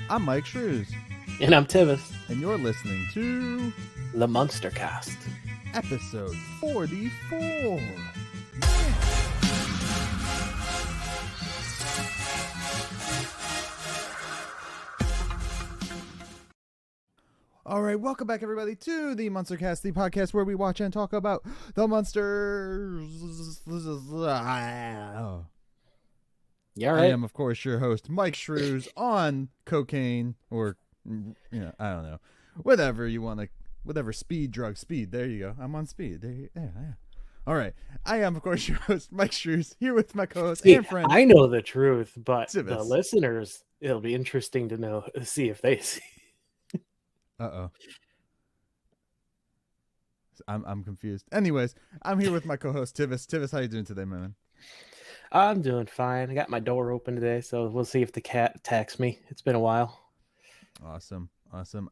I'm Myke Shrews, And I'm Tivis. and you're listening to The Munster Cast. episode 44. All right, welcome back, everybody, to the Munster Cast, the podcast where we watch and talk about the Munsters. You all I right? am, of course, your host, Myke Shrews, on cocaine or, I don't know, whatever you want to, whatever speed. There you go. I'm on speed. Yeah. All right. I am, of course, your host, Myke Shrews, here with my co-host and friend. I know the truth, but Tivis. the listeners, it'll be interesting to see if they see. Uh-oh. I'm confused. Anyways, I'm here with my co-host, Tivis. Tivis, how you doing today, man? I'm doing fine. I got my door open today, so we'll see if the cat attacks me. It's been a while. Awesome.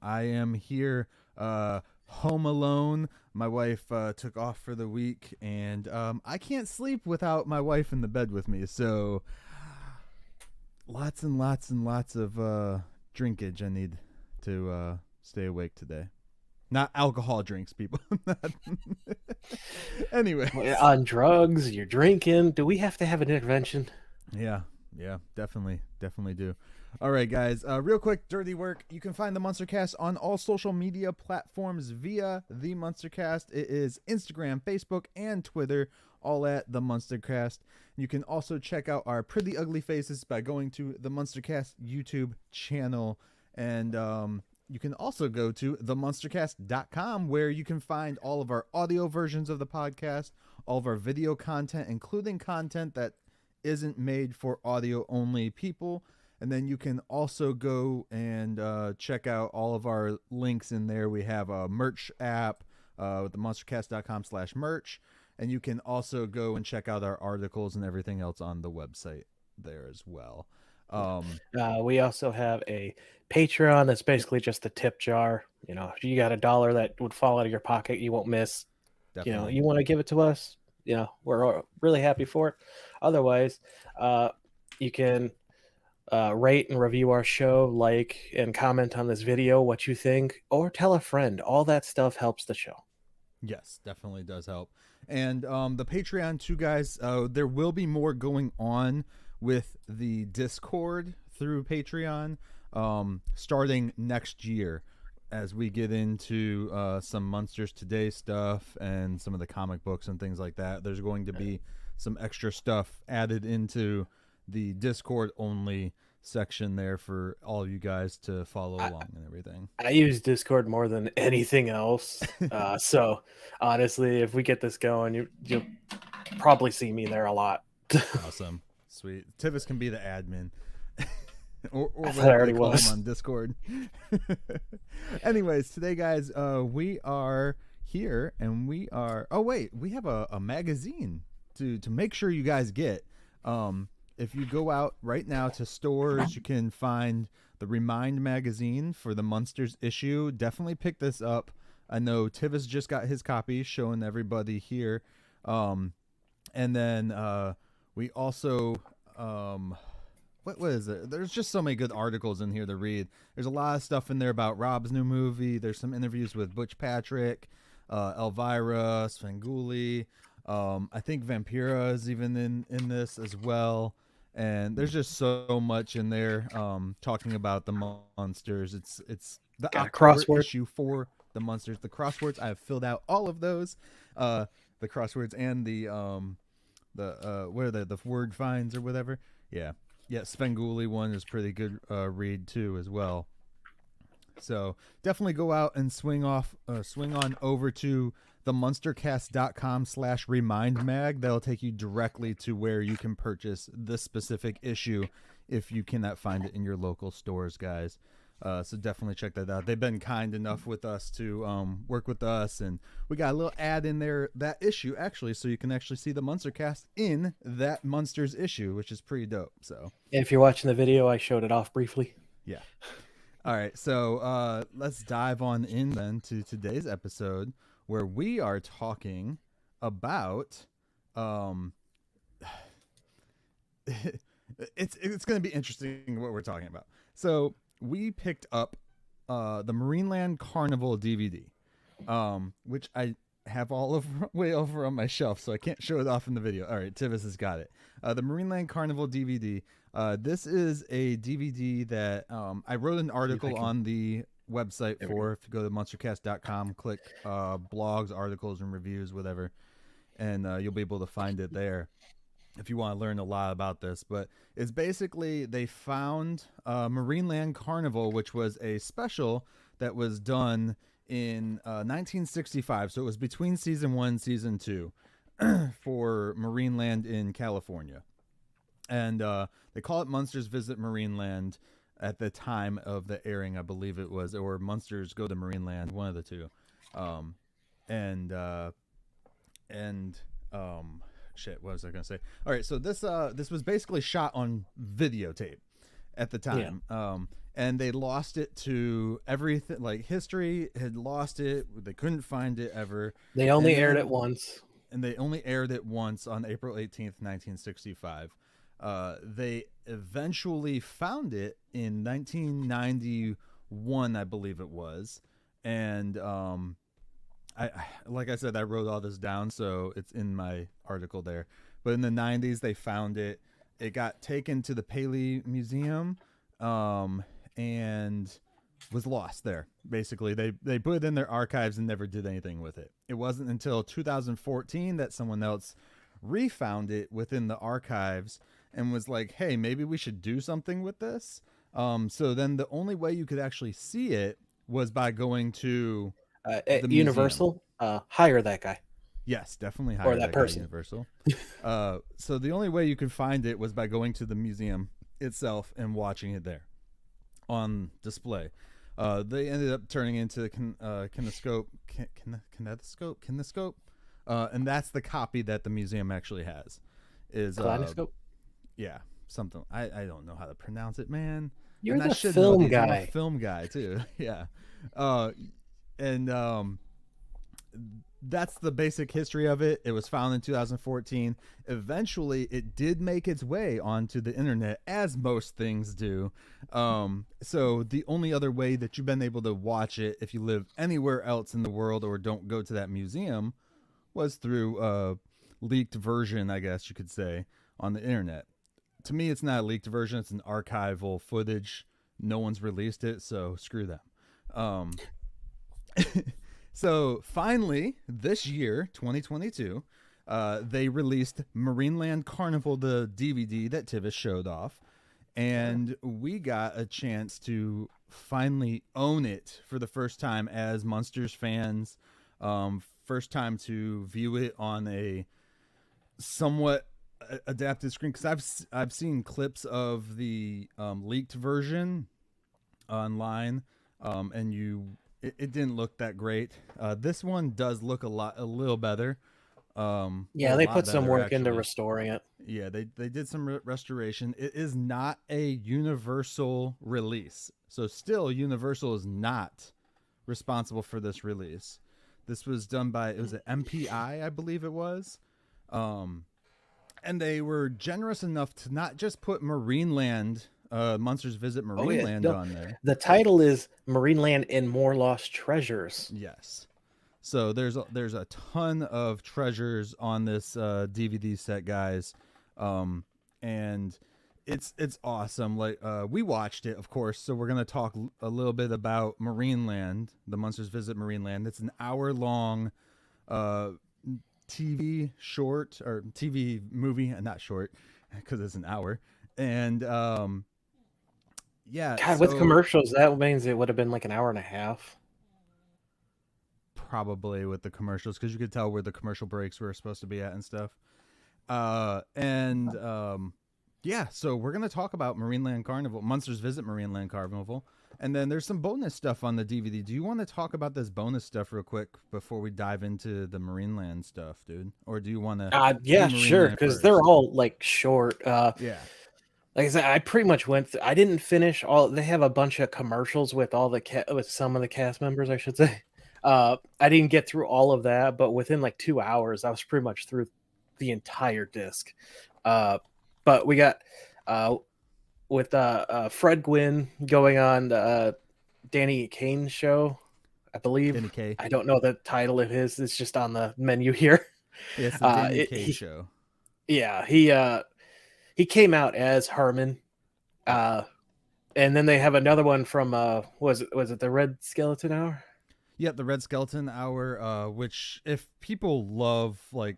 I am here home alone. My wife took off for the week, and I can't sleep without my wife in the bed with me, so lots and lots of drinkage I need to stay awake today. Not alcohol drinks, people. Anyway. On drugs, you're drinking. Do we have to have an intervention? Yeah, definitely do. All right, guys, real quick, dirty work. You can find the MunsterCast on all social media platforms via TheMunsterCast. It is Instagram, Facebook, and Twitter, all at the MunsterCast. You can also check out our pretty ugly faces by going to the MunsterCast YouTube channel, and you can also go to TheMunsterCast.com, where you can find all of our audio versions of the podcast, all of our video content, including content that isn't made for audio only people. And then you can also go and check out all of our links in there. We have a merch app with TheMunsterCast.com/merch. And you can also go and check out our articles and everything else on the website there as well. We also have a Patreon that's basically just a tip jar. You know, if you got $1 that would fall out of your pocket, you won't miss. Definitely. You know, you want to give it to us, you know, we're really happy for it. Otherwise, you can rate and review our show, like and comment on this video what you think, or tell a friend. All that stuff helps the show. Yes, definitely does help. And the Patreon too, guys, there will be more going on with the Discord through Patreon starting next year, as we get into some Munsters Today stuff and some of the comic books and things like that. There's going to be some extra stuff added into the Discord only section there for all of you guys to follow along and everything. I use Discord more than anything else. So honestly, if we get this going, you'll probably see me there a lot. Awesome. Sweet. Tivis can be the admin. or whatever they call him on Discord. Anyways, today, guys, we are here, and we are... Oh, wait. We have a magazine to make sure you guys get. If you go out right now to stores, you can find the Remind magazine for the Munsters issue. Definitely pick this up. I know Tivis just got his copy, showing everybody here. And then we also... what is it? There's just so many good articles in here to read. There's a lot of stuff in there about Rob's new movie. There's some interviews with Butch Patrick, Elvira, Svengoolie. I think Vampira is even in this as well. And there's just so much in there talking about the Munsters. It's the crossword issue for the Munsters. The crosswords, I have filled out all of those. The crosswords and the what are the word finds or whatever. Yeah, Svengoolie one is pretty good read too as well. So definitely go out and swing on over to themunstercast.com/remindmag. That'll take you directly to where you can purchase this specific issue if you cannot find it in your local stores, guys. So definitely check that out. They've been kind enough with us to work with us, and we got a little ad in there, that issue actually, so you can actually see the Munster Cast in that Munsters issue, which is pretty dope. So if you're watching the video, I showed it off briefly. Yeah. All right, so let's dive on in then to today's episode, where we are talking about it's going to be interesting what we're talking about. So we picked up the Marineland Carnival DVD, which I have all of way over on my shelf, so I can't show it off in the video. All right, Tivis has got it. The Marineland Carnival DVD. This is a DVD that I wrote an article on the website for. If you go to MunsterCast.com, click blogs, articles, and reviews, whatever, and you'll be able to find it there if you want to learn a lot about this. But it's basically they found Marineland Carnival, which was a special that was done in 1965. So it was between season 1 and season 2 for Marineland in California. And they call it Munsters Visit Marineland at the time of the airing, I believe it was, or Munsters Go to Marineland, one of the two. Shit, what was I gonna say? All right, so this was basically shot on videotape at the time. Yeah. And they lost it to everything. Like history had lost it. They couldn't find it ever. They only aired it once. And they only aired it once on April 18th, 1965. They eventually found it in 1991, I believe it was. And I like I said, I wrote all this down, so it's in my article there. But in the 90s, they found it. It got taken to the Paley Museum, and was lost there. Basically, they put it in their archives and never did anything with it. It wasn't until 2014 that someone else refound it within the archives and was like, "Hey, maybe we should do something with this." So then the only way you could actually see it was by going to the Universal. Hire that guy. Yes, definitely hire that person. Universal. So the only way you could find it was by going to the museum itself and watching it there on display. They ended up turning into the kinescope, and that's the copy that the museum actually has. Is Kaleidoscope? Yeah, something. I don't know how to pronounce it, man. You're the film guy. I'm a film guy too. Yeah. That's the basic history of it. It was found in 2014. Eventually, it did make its way onto the internet, as most things do. So the only other way that you've been able to watch it, if you live anywhere else in the world or don't go to that museum, was through a leaked version, I guess you could say, on the internet. To me, it's not a leaked version. It's an archival footage. No one's released it, so screw them. So finally, this year, 2022, they released Marineland Carnival, the DVD that Tivis showed off, and we got a chance to finally own it for the first time as Munsters fans. First time to view it on a somewhat adapted screen, because I've seen clips of the leaked version online, and it didn't look that great. This one does look a little better. Yeah, they put some work into restoring it. Yeah, they did some restoration. It is not a Universal release, so still Universal is not responsible for this release. This was done by, it was an MPI, I believe it was. And they were generous enough to not just put Marineland, Munsters Visit Marineland on there. The title is Marineland and More Lost Treasures. Yes. So there's a ton of treasures on this DVD set, guys. And it's awesome. Like we watched it, of course, so we're gonna talk a little bit about Marineland, the Munsters Visit Marineland. It's an hour-long TV short, or TV movie, not short, because it's an hour. And yeah, God, with commercials, that means it would have been like an hour and a half. Probably with the commercials, because you could tell where the commercial breaks were supposed to be at and stuff. Yeah, so we're gonna talk about Marineland Carnival, Munsters Visit Marineland Carnival, and then there's some bonus stuff on the DVD. Do you want to talk about this bonus stuff real quick before we dive into the Marineland stuff, dude? Or do you want to? Yeah, sure, because they're all like short. Yeah. Like I said, I pretty much went through, I didn't finish all. They have a bunch of commercials with all the with some of the cast members, I should say. I didn't get through all of that, but within like 2 hours, I was pretty much through the entire disc. But we got Fred Gwynn going on Danny Kane's show, I believe. Danny K. I don't know the title of his. It's just on the menu here. Yeah, it's the Danny It, K he, show. yeah, he came out as Herman. And then they have another one from was it the Red Skeleton Hour? Yeah, the Red Skeleton Hour, which if people love like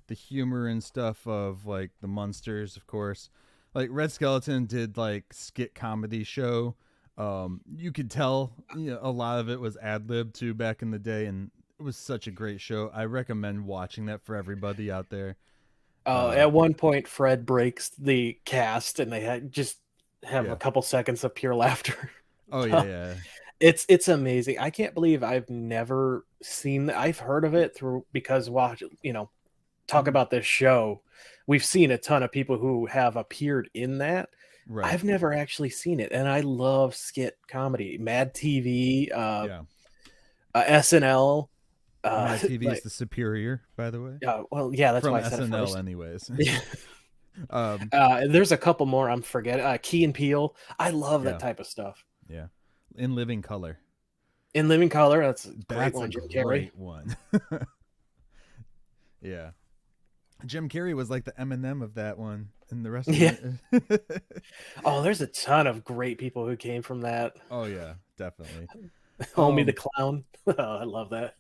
the humor and stuff of like the Munsters, of course, like Red Skeleton did like skit comedy show. You could tell, you know, a lot of it was ad lib too back in the day, and it was such a great show. I recommend watching that for everybody out there. At one point, Fred breaks the cast, and they have Yeah. a couple seconds of pure laughter. Oh yeah, yeah. It's amazing. I can't believe I've never seen that. I've heard of it because talk about this show. We've seen a ton of people who have appeared in that. Right. I've never actually seen it, and I love skit comedy. Mad TV, Yeah. SNL. Myke Tivis is the superior, by the way. Well, yeah, that's From why I said SNL, it first. anyways. There's a couple more I'm forgetting. Key and Peele. I love that type of stuff. Yeah. In Living Color. In Living Color, that's a great one. A Jim great Carrey. one. Yeah. Jim Carrey was like the Eminem of that one, and the rest of it. Oh, there's a ton of great people who came from that. Oh yeah, definitely. Homie the Clown. Oh, I love that.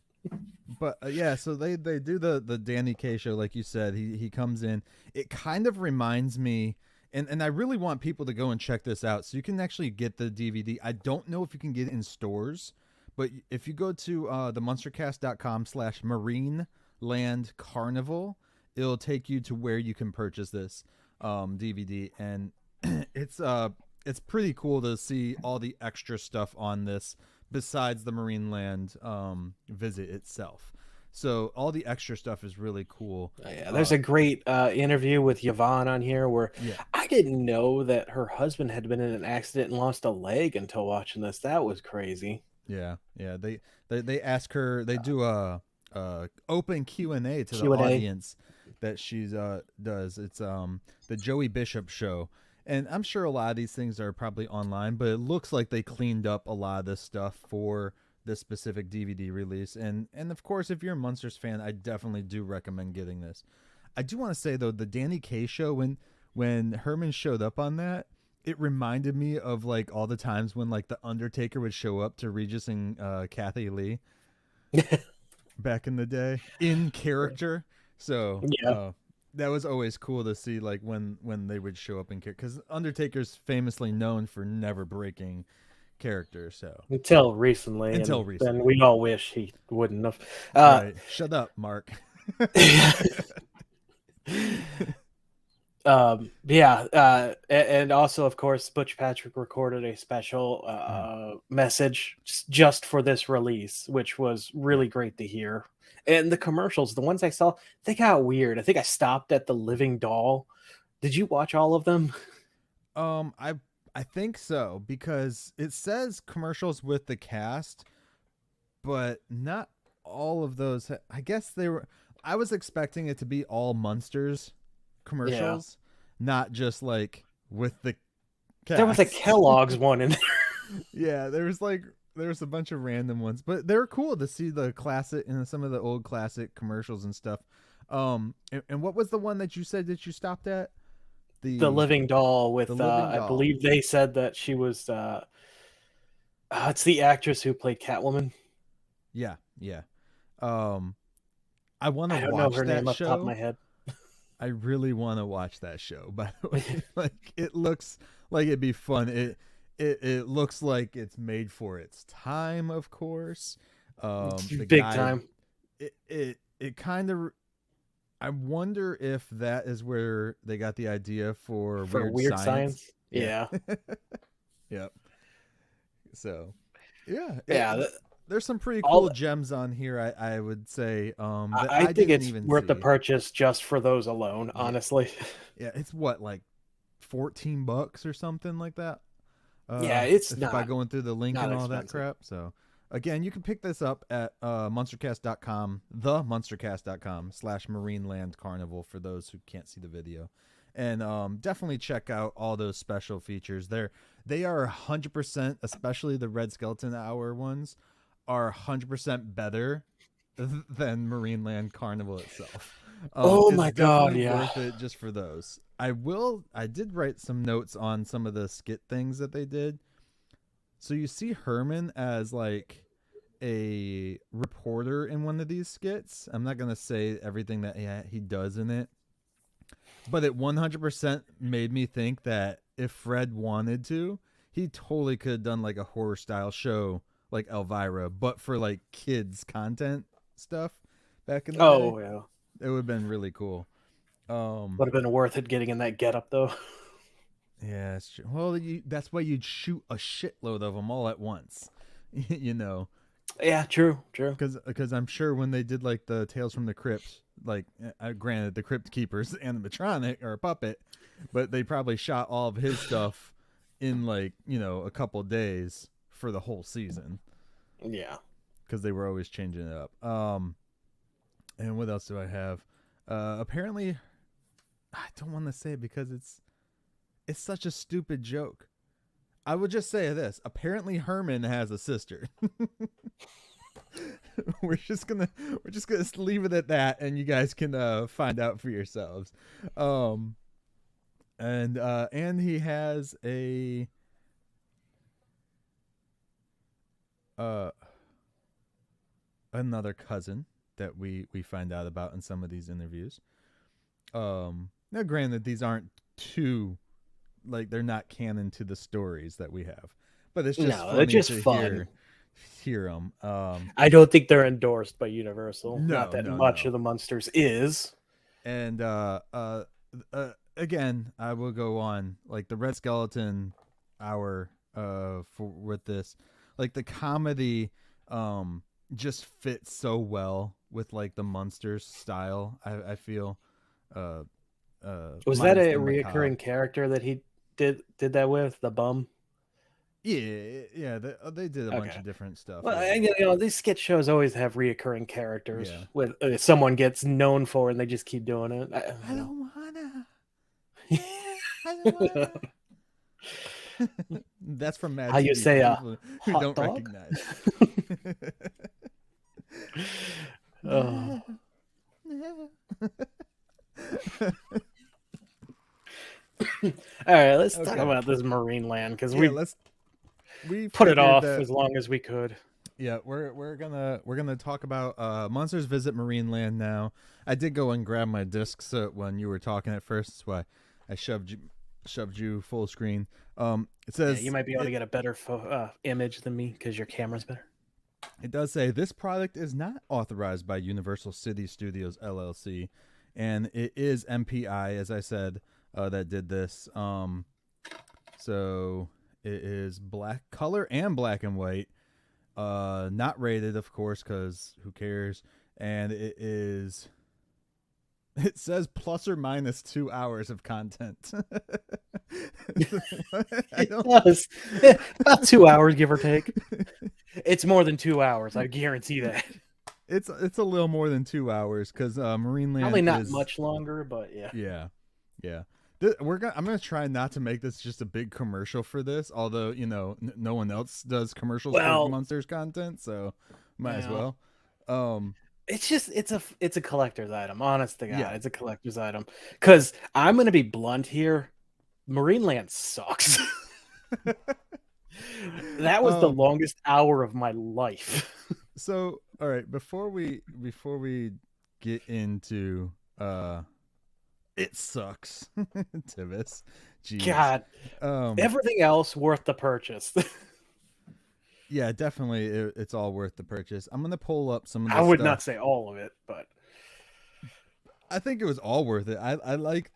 But yeah, so they do the Danny K show, like you said. He comes in. It kind of reminds me, and I really want people to go and check this out. So you can actually get the DVD. I don't know if you can get it in stores, but if you go to themunstercast.com/Marineland Carnival, it'll take you to where you can purchase this DVD, and it's pretty cool to see all the extra stuff on this besides the Marineland visit itself. So all the extra stuff is really cool. Yeah, there's a great interview with Yvonne on here where I didn't know that her husband had been in an accident and lost a leg until watching this. That was crazy. Yeah. They ask her. They do a open Q&A to the audience that she does. It's the Joey Bishop show. And I'm sure a lot of these things are probably online, but it looks like they cleaned up a lot of this stuff for this specific DVD release. And of course, if you're a Munsters fan, I definitely do recommend getting this. I do want to say, though, the Danny K show, when Herman showed up on that, it reminded me of like all the times when like the Undertaker would show up to Regis and Kathy Lee back in the day in character. So that was always cool to see, like when they would show up in character, because Undertaker's famously known for never breaking character. So until recently, and we all wish he wouldn't have. Right. Shut up, Mark. And also, of course, Butch Patrick recorded a special message just for this release, which was really great to hear. And the commercials, the ones I saw, they got weird. I think I stopped at the Living Doll. Did you watch all of them? I think so, because it says commercials with the cast, but not all of those. I guess they were. I was expecting it to be all Munsters commercials, not just like with the cast. There was a Kellogg's one in there. Yeah, there was a bunch of random ones, but they were cool to see the classic and some of the old classic commercials and stuff. And what was the one that you said that you stopped at? The Living Doll with I believe they said that she was it's the actress who played Catwoman. Yeah. I want to watch that show. I don't know her name off the top of my head. I really want to watch that show, by the way. Like, it looks like it'd be fun. It looks like it's made for its time, of course. Big time. It kind of. I wonder if that is where they got the idea for weird science. Yeah. Yep. So, there's some pretty cool gems on here. I would say. I think it's worth the purchase just for those alone. Honestly. Yeah, it's what, like $14 or something like that. It's not by going through the link and all expensive. that crap. So again, you can pick this up at MunsterCast.com, TheMunsterCast.com /Marineland Carnival for those who can't see the video. And definitely check out all those special features. They are 100%, especially the Red Skeleton Hour ones, are 100% better than Marineland Carnival itself. Oh It's my god, definitely yeah. worth it just for those. I did write some notes on some of the skit things that they did. So you see Herman as like a reporter in one of these skits. I'm not going to say everything that he does in it, but it 100% made me think that if Fred wanted to, he totally could have done like a horror style show like Elvira, but for like kids content stuff back in the day. Oh yeah. It would have been really cool. Would have been worth it getting in that getup though. Yeah, it's true. Well, that's why you'd shoot a shitload of them all at once, you know. Yeah, true. Because I'm sure when they did like the Tales from the Crypt, like granted the Crypt Keeper's animatronic or a puppet, but they probably shot all of his stuff in like a couple days for the whole season. Yeah. Because they were always changing it up. And what else do I have? Apparently, I don't want to say it because it's such a stupid joke. I would just say this. Apparently Herman has a sister. we're just gonna leave it at that, and you guys can find out for yourselves. And he has a another cousin that we find out about in some of these interviews. Now granted these aren't too, like, they're not canon to the stories that we have, but it's just funny just to fun. hear them. I don't think they're endorsed by Universal. No, Not that no, much no. of the Munsters is. And again, I will go on like the Red Skeleton Hour with this, like the comedy just fits so well with like the Munsters style. I feel Was that a the macabre. reoccurring character that he did that with, the bum? Yeah. They did a bunch of different stuff. Well, Yeah. these sketch shows always have reoccurring characters Yeah. with someone gets known for, and they just keep doing it. I don't wanna. I don't wanna. That's from Mad How TV you say who hot don't dog? recognize. Oh. All right, let's talk about this Marineland because we put it off as long as we could. Yeah, we're gonna talk about Munsters Visit Marineland now. I did go and grab my discs when you were talking at first. That's why I shoved you full screen. It says you might be able to get a better image than me because your camera's better. It does say this product is not authorized by Universal City Studios LLC, and it is MPI, as I said, that did this. So it is black color and black and white. Not rated, of course, because who cares? And it says plus or minus 2 hours of content. It does. About 2 hours, give or take. It's more than 2 hours. I guarantee that. It's a little more than 2 hours because Marineland probably not much longer, but yeah. I'm gonna try not to make this just a big commercial for this, although no one else does commercials for Munsters content, so might as well. It's a collector's item. Honest to God, it's a collector's item. Because I'm gonna be blunt here, Marineland sucks. That was the longest hour of my life. So, all right, before we get into it sucks, Tivis. Jeez. God, everything else worth the purchase. Yeah, definitely, it's all worth the purchase. I'm gonna pull up some of the I would not say all of it, but I think it was all worth it. I like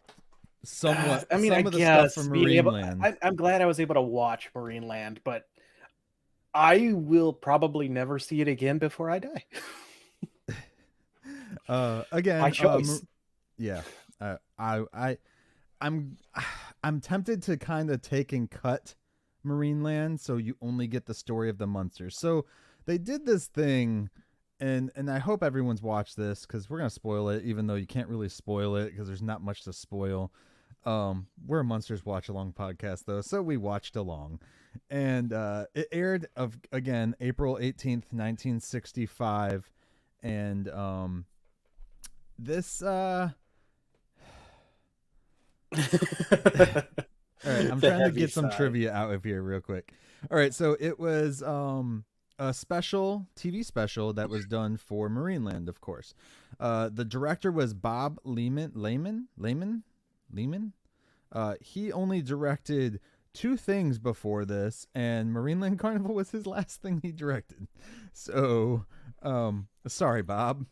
somewhat. I mean, some of the stuff from Marineland. I'm glad I was able to watch Marineland, but I will probably never see it again before I die. Again, my choice. I'm tempted to kind of take and cut Marineland so you only get the story of the Munsters. So they did this thing, and I hope everyone's watched this because we're gonna spoil it, even though you can't really spoil it because there's not much to spoil. We're a Munsters Watch Along podcast though, so we watched along. And it aired again April 18th, 1965. And this all right, I'm trying to get some trivia out of here real quick. All right, so it was a special TV special that was done for Marineland, of course. The director was Bob Lehman. He only directed 2 things before this, and Marineland Carnival was his last thing he directed. So, sorry, Bob.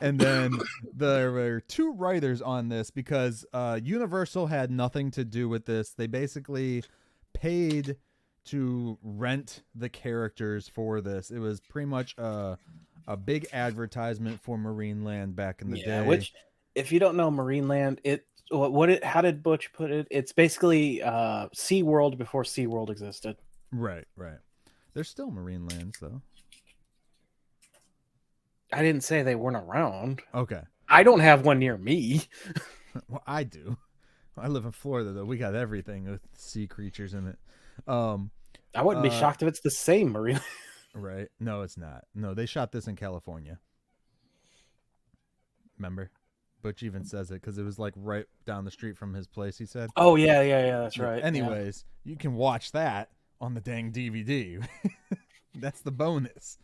And then there were 2 writers on this because Universal had nothing to do with this. They basically paid to rent the characters for this. It was pretty much a big advertisement for Marineland back in the day. Which, if you don't know Marineland, how did Butch put it? It's basically SeaWorld before SeaWorld existed. Right. There's still Marinelands though. I didn't say they weren't around. Okay. I don't have one near me. Well, I do. I live in Florida though. We got everything with sea creatures in it. I wouldn't be shocked if it's the same Marineland. Right. No, it's not. No, they shot this in California. Remember? Butch even says it because it was like right down the street from his place, he said. Oh, yeah, that's right. Anyways, you can watch that on the dang DVD. That's the bonus.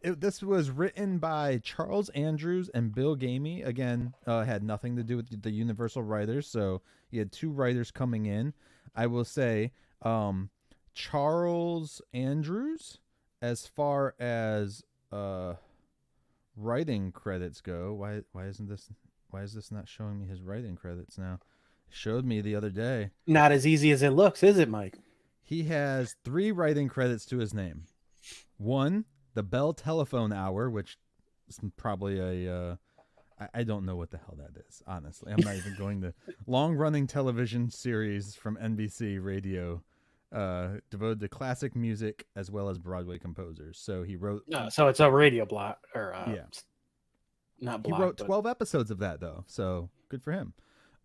This was written by Charles Andrews and Bill Gamey. Again, had nothing to do with the Universal writers, so you had 2 writers coming in. I will say Charles Andrews, as far as writing credits go, why is this not showing me his writing credits now? It showed me the other day. Not as easy as it looks, is it, Mike? He has 3 writing credits to his name. 1, the Bell Telephone Hour, which is probably I don't know what the hell that is, honestly. I'm not even going to. Long-running television series from NBC Radio, devoted to classic music as well as Broadway composers. So he wrote. So it's a radio block, or yeah, not block. He wrote 12 episodes of that though, so good for him.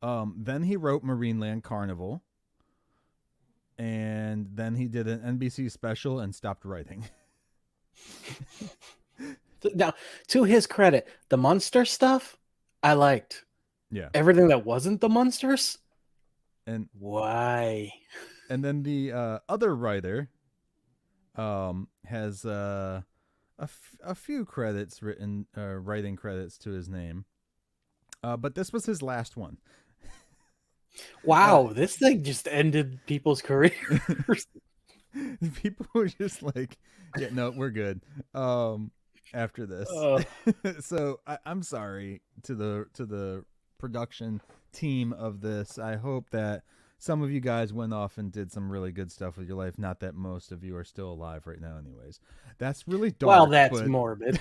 Then he wrote Marineland Carnival, and then he did an NBC special and stopped writing. Now, to his credit, the Munster stuff I liked. Yeah. Everything that wasn't the Munsters. And why? And then the other writer has a few credits writing credits to his name. But this was his last one. Wow, this thing just ended people's careers. People were just like, yeah, no, we're good. After this. So I'm sorry to the production team of this. I hope that some of you guys went off and did some really good stuff with your life. Not that most of you are still alive right now anyways. That's really dark. Well, that's morbid.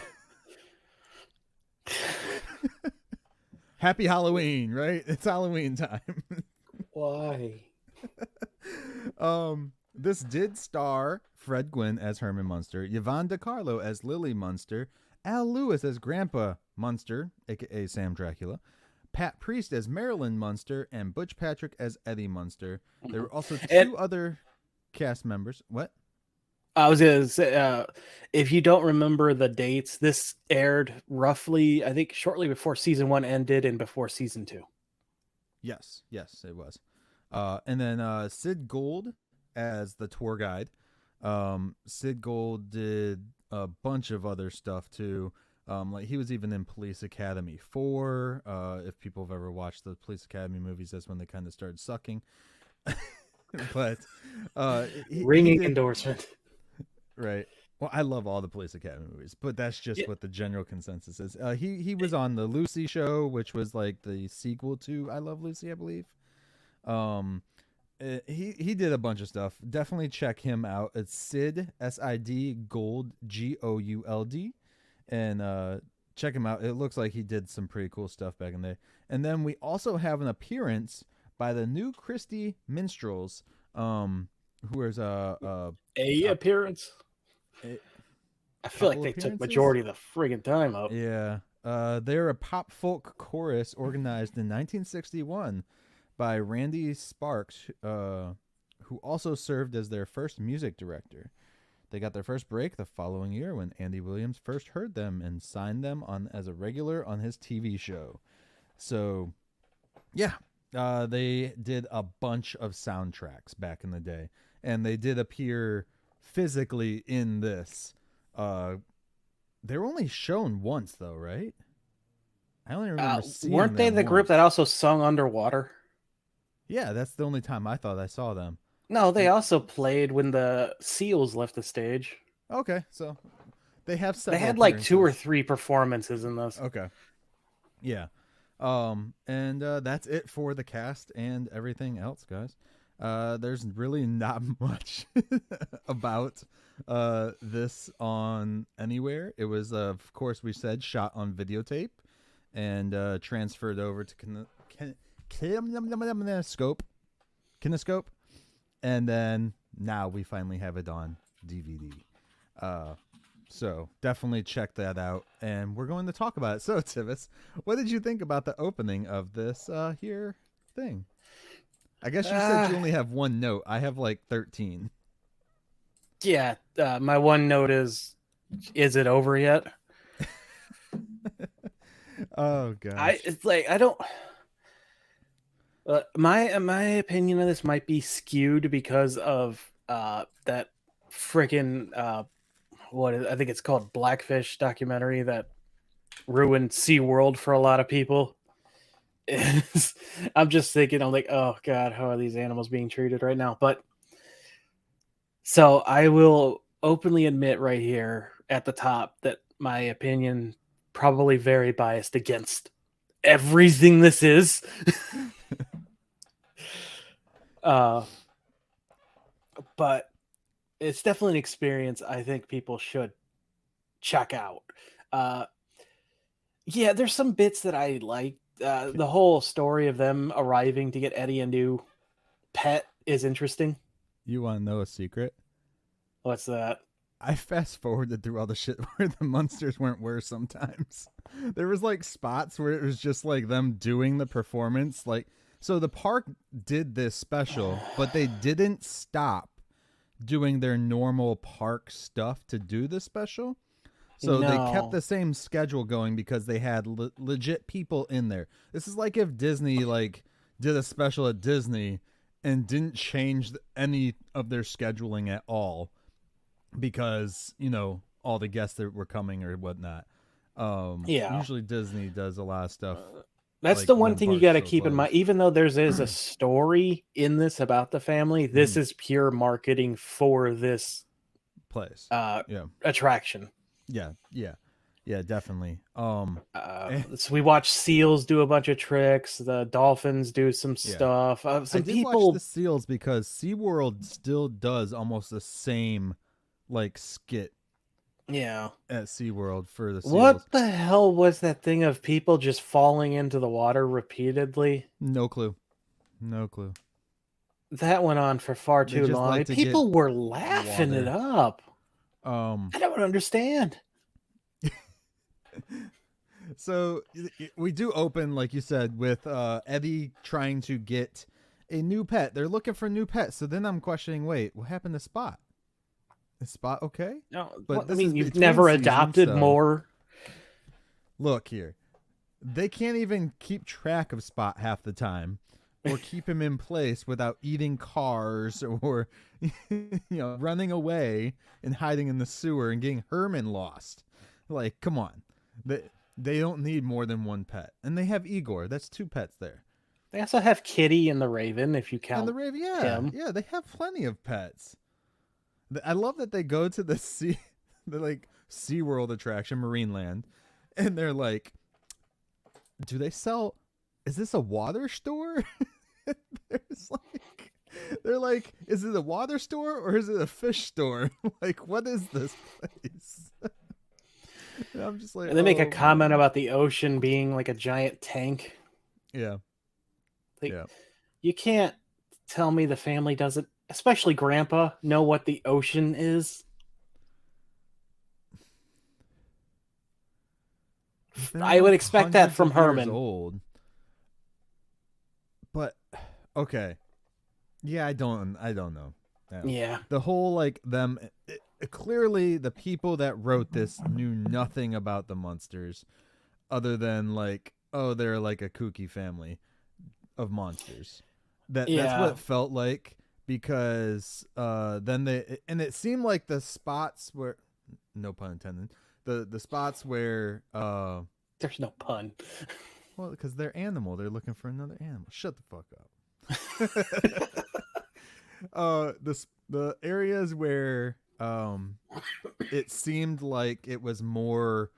Happy Halloween, right? It's Halloween time. Why? This did star Fred Gwynne as Herman Munster, Yvonne DiCarlo as Lily Munster, Al Lewis as Grandpa Munster, a.k.a. Sam Dracula, Pat Priest as Marilyn Munster, and Butch Patrick as Eddie Munster. There were also 2 other cast members. What? I was going to say, if you don't remember the dates, this aired roughly, I think, shortly before season 1 ended and before season 2. Yes, it was. And then Sid Gold as the tour guide. Sid Gold did a bunch of other stuff too. Like he was even in Police Academy 4. If people have ever watched the Police Academy movies, that's when they kind of started sucking. But ringing endorsement. Right. Well, I love all the Police Academy movies, but that's just what the general consensus is. He was on the Lucy show, which was like the sequel to I Love Lucy, I believe. He did a bunch of stuff. Definitely check him out. It's Sid, SID Gold, GOULD, and check him out. It looks like he did some pretty cool stuff back in the day. And then we also have an appearance by the New Christie Minstrels, who is a appearance. I feel like they took majority of the friggin' time up. Yeah. They're a pop folk chorus organized in 1961 by Randy Sparks, who also served as their first music director. They got their first break the following year when Andy Williams first heard them and signed them on as a regular on his TV show. So, yeah, they did a bunch of soundtracks back in the day, and they did appear physically in this. They were only shown once, though, right? I only remember seeing them. Weren't they the group that also sung underwater? Yeah, that's the only time I thought I saw them. No, they also played when the Seals left the stage. Okay, so they have several. They had like 2 or 3 performances in this. Okay, yeah, and that's it for the cast and everything else, guys. There's really not much about this on anywhere. It was, of course, we said shot on videotape and transferred over to Kinescope. And then now we finally have it on DVD. So definitely check that out. And we're going to talk about it. So, Tivis, what did you think about the opening of this here thing? I guess you said you only have one note. I have like 13. Yeah, my one note is it over yet? Oh, gosh. It's like, I don't... my opinion of this might be skewed because of that freaking I think it's called Blackfish documentary that ruined SeaWorld for a lot of people. I'm just thinking, I'm like, oh god, how are these animals being treated right now? But so I will openly admit right here at the top that my opinion probably very biased against everything this is. But it's definitely an experience I think people should check out. Yeah, there's some bits that I like. The whole story of them arriving to get Eddie a new pet is interesting. You want to know a secret? What's that? I fast forwarded through all the shit where the Munsters weren't where sometimes. There was like spots where it was just like them doing the performance. Like, so the park did this special, but they didn't stop doing their normal park stuff to do the special. So they kept the same schedule going because they had legit people in there. This is like if Disney like did a special at Disney and didn't change any of their scheduling at all because, you know, all the guests that were coming or whatnot. Usually Disney does a lot of stuff. That's like the one thing you got to keep in mind. Even though there's a story in this about the family, this is pure marketing for this place. Attraction. Yeah, definitely. So we watch seals do a bunch of tricks. The dolphins do some stuff. Some people watch the seals because SeaWorld still does almost the same like skit. Yeah, at SeaWorld for the seals. What the hell was that thing of people just falling into the water repeatedly? No clue. That went on for far too long. Like people were laughing it up. I don't understand. So we do open, like you said, with Eddie trying to get a new pet. They're looking for a new pet. So then I'm questioning, wait, what happened to Spot? Is Spot okay? No, but I mean, you've never adopted more. Look here. They can't even keep track of Spot half the time or keep him in place without eating cars or running away and hiding in the sewer and getting Herman lost. Like, come on. They don't need more than one pet. And they have Igor. That's 2 pets there. They also have Kitty and the Raven, if you count. And the Raven, yeah, they have plenty of pets. I love that they go to the SeaWorld attraction, Marineland, and they're like, do they sell, is this a water store? They're like, is it a water store or is it a fish store? Like, what is this place? And I'm just like, and they make a comment about the ocean being like a giant tank. Yeah. You can't tell me the family doesn't, especially Grandpa, know what the ocean is. They're I would like expect that hundreds from of years Herman. old. But okay, yeah, I don't know. Yeah. The whole like them. Clearly, the people that wrote this knew nothing about the Munsters, other than like, oh, they're like a kooky family of monsters. That's what Yeah. it felt like, because then it seemed like the spots where, no pun intended, the spots where There's no pun. well, because they're animal, they're looking for another animal. Shut the fuck up. The areas where it seemed like it was more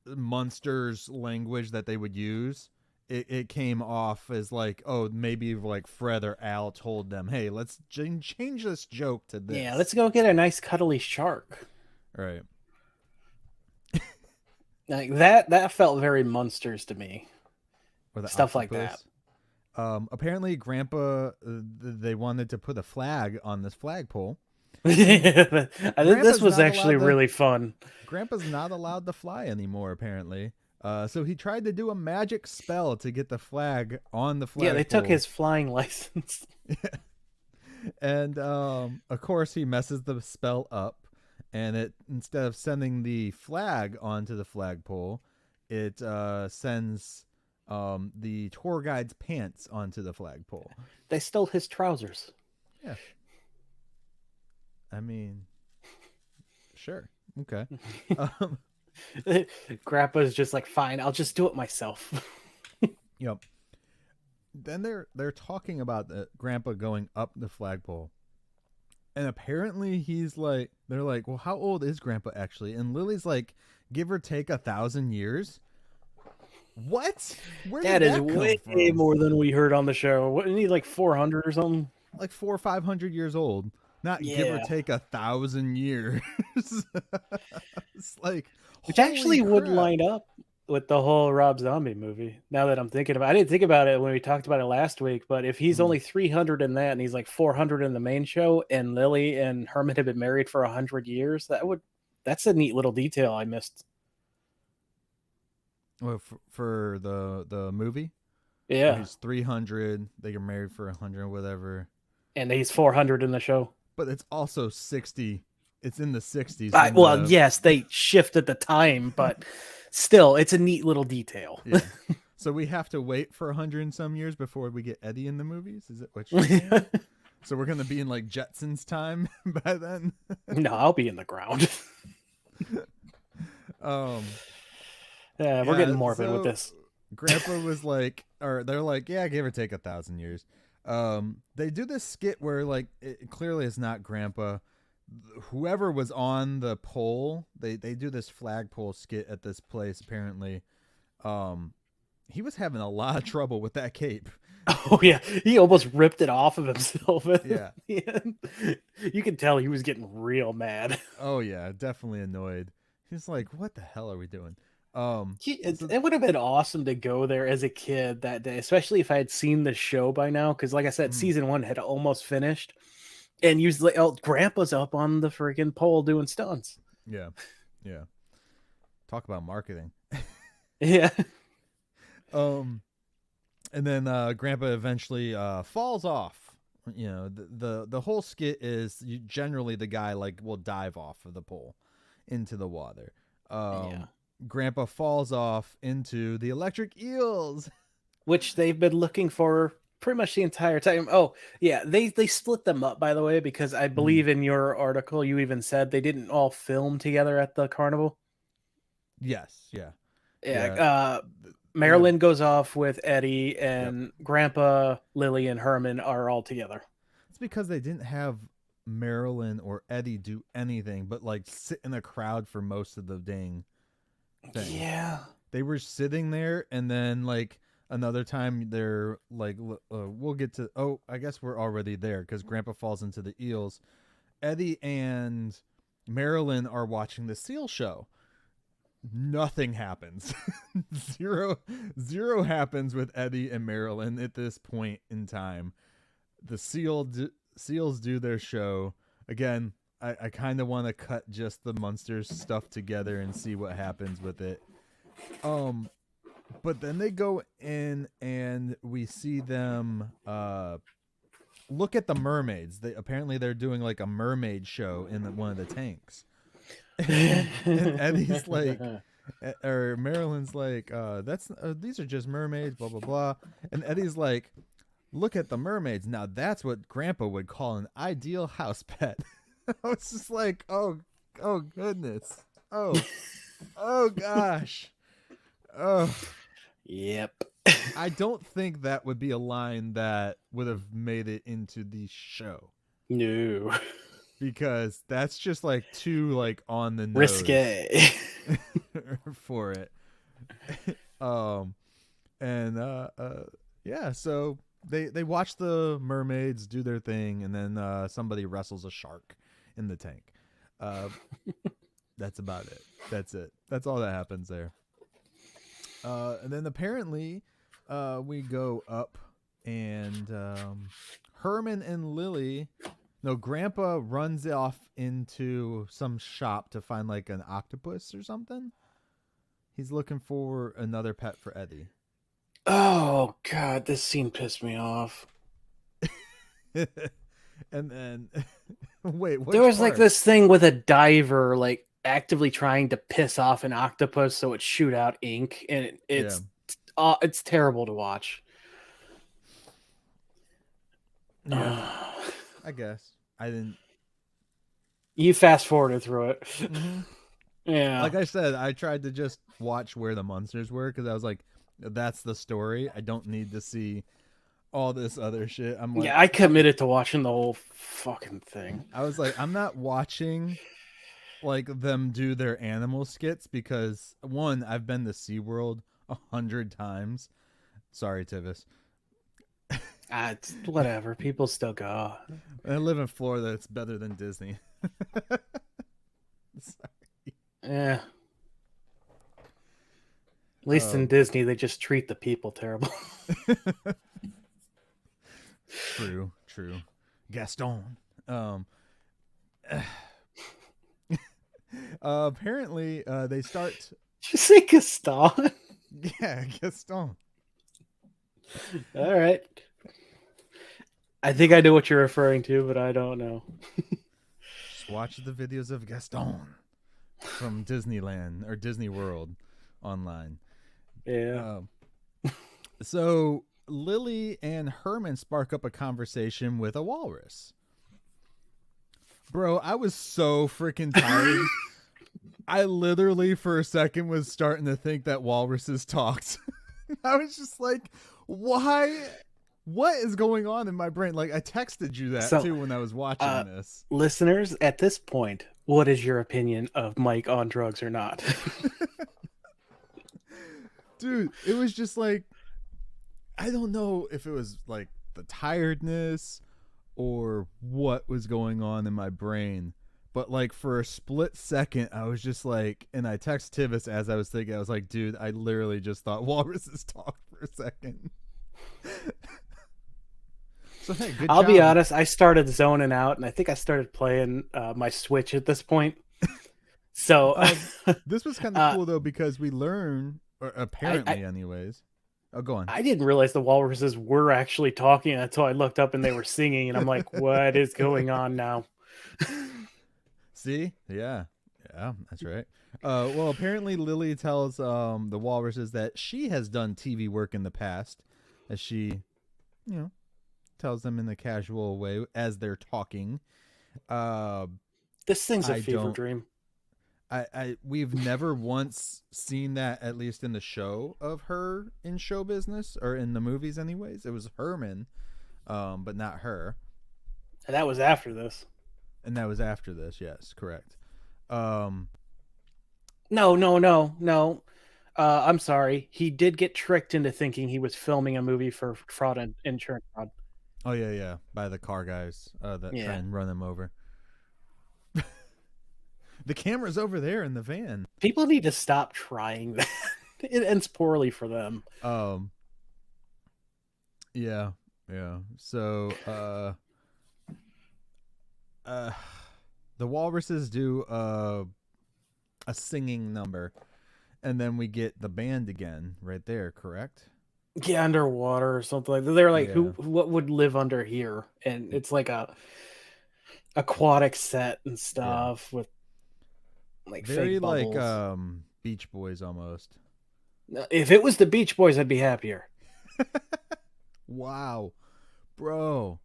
Munsters language that they would use, it came off as like, oh, maybe like Fred or Al told them, hey, let's change this joke to this. Yeah, let's go get a nice cuddly shark. Right. Like that felt very Munsters to me. Or the Stuff octopus. like that. Apparently Grandpa, they wanted to put a flag on this flagpole. This was actually really fun. Grandpa's not allowed to fly anymore, apparently. So he tried to do a magic spell to get the flag on the flagpole. Yeah, they took his flying license. And of course he messes the spell up, and it, instead of sending the flag onto the flagpole, it sends the tour guide's pants onto the flagpole. They stole his trousers. Yeah. I mean, sure. Okay. Grandpa's just like, fine, I'll just do it myself. Yep. Then they're talking about the Grandpa going up the flagpole. And apparently he's like, they're like, well, how old is Grandpa actually? And Lily's like, give or take 1,000 years. What? Where did That is come way from? more than we heard on the show. What, isn't he like 400 or something? Like 400 or 500 years old. Not give or Yeah. take 1,000 years. It's like, Which actually holy would crap. line up with the whole Rob Zombie movie. Now that I'm thinking about it, I didn't think about it when we talked about it last week, but if he's only 300 in that and he's like 400 in the main show, and Lily and Herman have been married for 100 years, that's a neat little detail I missed. Well, for the movie? Yeah. He's 300. They get married for 100 or whatever. And he's 400 in the show. But it's also 60. It's in the 60s. Well, yes, they shifted the time, but still, it's a neat little detail. Yeah. So we have to wait for 100 and some years before we get Eddie in the movies? Is it what you're saying? So we're going to be in like Jetsons time by then? No, I'll be in the ground. Yeah, we're getting morbid with this. Grandpa was like, or they're like, yeah, give or take 1,000 years. They do this skit where like it clearly it's not Grandpa. Whoever was on the pole, they do this flagpole skit at this place. Apparently, he was having a lot of trouble with that cape. Oh yeah, he almost ripped it off of himself. Yeah, you can tell he was getting real mad. Oh yeah, definitely annoyed. He's like, "What the hell are we doing?" It would have been awesome to go there as a kid that day, especially if I had seen the show by now. Because, like I said, season 1 had almost finished, and usually, Grandpa's up on the freaking pole doing stunts. Yeah. Talk about marketing. Yeah. And then Grandpa eventually falls off. You know, the whole skit is generally the guy like will dive off of the pole into the water. Grandpa falls off into the electric eels, which they've been looking for pretty much the entire time. Oh yeah, they split them up, by the way, because I believe in your article you even said they didn't all film together at the carnival. Yes. Yeah. Marilyn goes off with Eddie, and Grandpa, Lily, and Herman are all together. It's because they didn't have Marilyn or Eddie do anything but like sit in a crowd for most of the dang thing. Yeah, they were sitting there, and then like another time they're like, we'll get to. Oh, I guess we're already there because Grandpa falls into the eels. Eddie and Marilyn are watching the seal show. Nothing happens. Zero happens with Eddie and Marilyn at this point in time. The seals do their show again. I kind of want to cut just the Munsters stuff together and see what happens with it. But then they go in and we see them look at the mermaids. They're doing like a mermaid show in one of the tanks. And Eddie's like, or Marilyn's like, that's these are just mermaids, blah blah blah. And Eddie's like, look at the mermaids. Now that's what Grandpa would call an ideal house pet. I was just like, oh goodness, oh gosh, oh. Yep. I don't think that would be a line that would have made it into the show. No. Because that's just like too like on the nose Risque. for it. Yeah, so they watch the mermaids do their thing, and then somebody wrestles a shark in the tank. That's about it. That's it. That's all that happens there. And then apparently we go up, and Herman and Lily, no, Grandpa runs off into some shop to find like an octopus or something. He's looking for another pet for Eddie. Oh God, this scene pissed me off. And then wait, there was like this thing with a diver like actively trying to piss off an octopus so it shoot out ink, and it's terrible to watch. Yeah, I guess I didn't. You fast forwarded through it. Mm-hmm. Yeah, like I said, I tried to just watch where the Munsters were, because I was like, that's the story. I don't need to see all this other shit. I'm like, yeah, I committed to watching the whole fucking thing. I was like, I'm not watching like them do their animal skits, because one, I've been to SeaWorld 100 times. Sorry, Tivis. It's whatever. People still go. I live in Florida. It's better than Disney. Sorry. Yeah. At least in Disney, they just treat the people terrible. True. Gaston. Apparently, they start. Did you say Gaston? Yeah, Gaston. All right. I think I know what you're referring to, but I don't know. Just watch the videos of Gaston from Disneyland or Disney World online. Yeah. So Lily and Herman spark up a conversation with a walrus. Bro, I was so freaking tired. I literally for a second was starting to think that walruses talked. I was just like, why? What is going on in my brain? Like, I texted you that too when I was watching this. Listeners, at this point, what is your opinion of Myke on drugs or not? Dude, it was just like, I don't know if it was like the tiredness or what was going on in my brain, but like for a split second, I was just like, and I text Tivis as I was thinking, I was like, dude, I literally just thought walruses talked for a second. So hey, good I'll job. be honest, I started zoning out, and I think I started playing my Switch at this point. So this was kind of cool though, because we learn, or apparently, anyways. Oh, go on. I didn't realize the walruses were actually talking until I looked up and they were singing, and I'm like, what is going on now? See? Yeah, that's right. Well, apparently Lily tells the walruses that she has done TV work in the past, as she, tells them in a casual way as they're talking. This thing's a fever dream. We've never once seen that, at least in the show, of her in show business, or in the movies anyways. It was Herman, but not her. And that was after this. Yes, correct. No. I'm sorry. He did get tricked into thinking he was filming a movie for fraud and insurance fraud. Oh yeah, by the car guys that try and run him over. The camera's over there in the van. People need to stop trying that. It ends poorly for them. Yeah. So the walruses do a singing number, And then we get the band again right there, correct? Yeah, underwater or something like that. They're like, Yeah. what would live under here? And it's like a aquatic set and Yeah. stuff with like Very fake like bubbles. Beach Boys almost. If it was the Beach Boys, I'd be happier. Wow. Bro.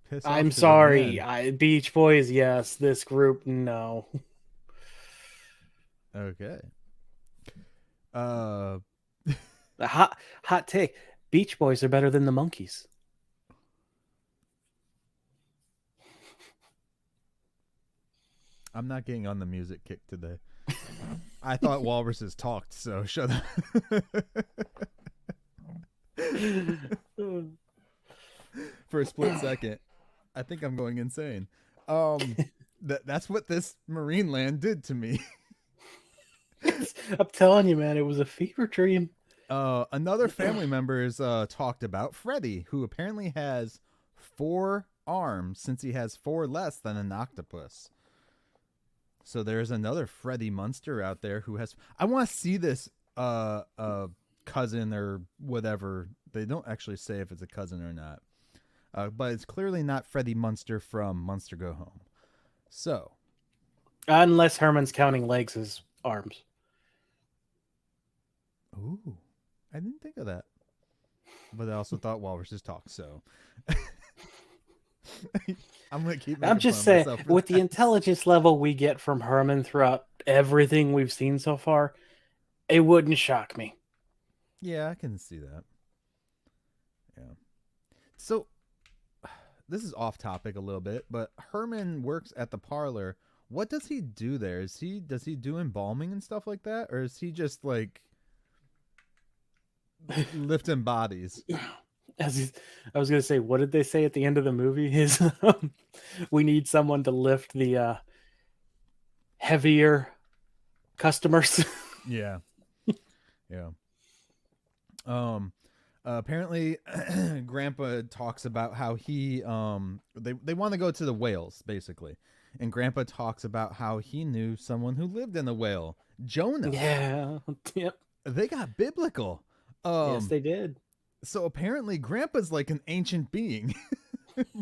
Piss off I'm to the sorry. man. Beach Boys, yes. This group, no. Okay. Uh The hot take. Beach Boys are better than the Monkees. I'm not getting on the music kick today. I thought walruses talked, so shut up. For a split second, I think I'm going insane. That's what this Marineland did to me. I'm telling you, man, it was a fever dream. Another family member is talked about, Freddy, who apparently has 4 arms since he has 4 less than an octopus. So there's another Freddy Munster out there who has. I want to see this cousin or whatever. They don't actually say if it's a cousin or not. But it's clearly not Freddy Munster from Munster Go Home. So. Unless Herman's counting legs as arms. Ooh. I didn't think of that. But I also thought walruses talk, so. I'm going to keep making I'm just fun of saying, myself for with that. the intelligence level we get from Herman throughout everything we've seen so far, it wouldn't shock me. Yeah, I can see that. Yeah. So, this is off topic a little bit, but Herman works at the parlor. What does he do there? Does he do embalming and stuff like that, or is he just like lifting bodies? I was going to say, what did they say at the end of the movie? Is we need someone to lift the heavier customers. Yeah. Yeah. Apparently Grandpa talks about how he they want to go to the whales basically, and Grandpa talks about how he knew someone who lived in a whale, Jonah. Yeah. Yep. They got biblical. Yes, they did. So apparently Grandpa's like an ancient being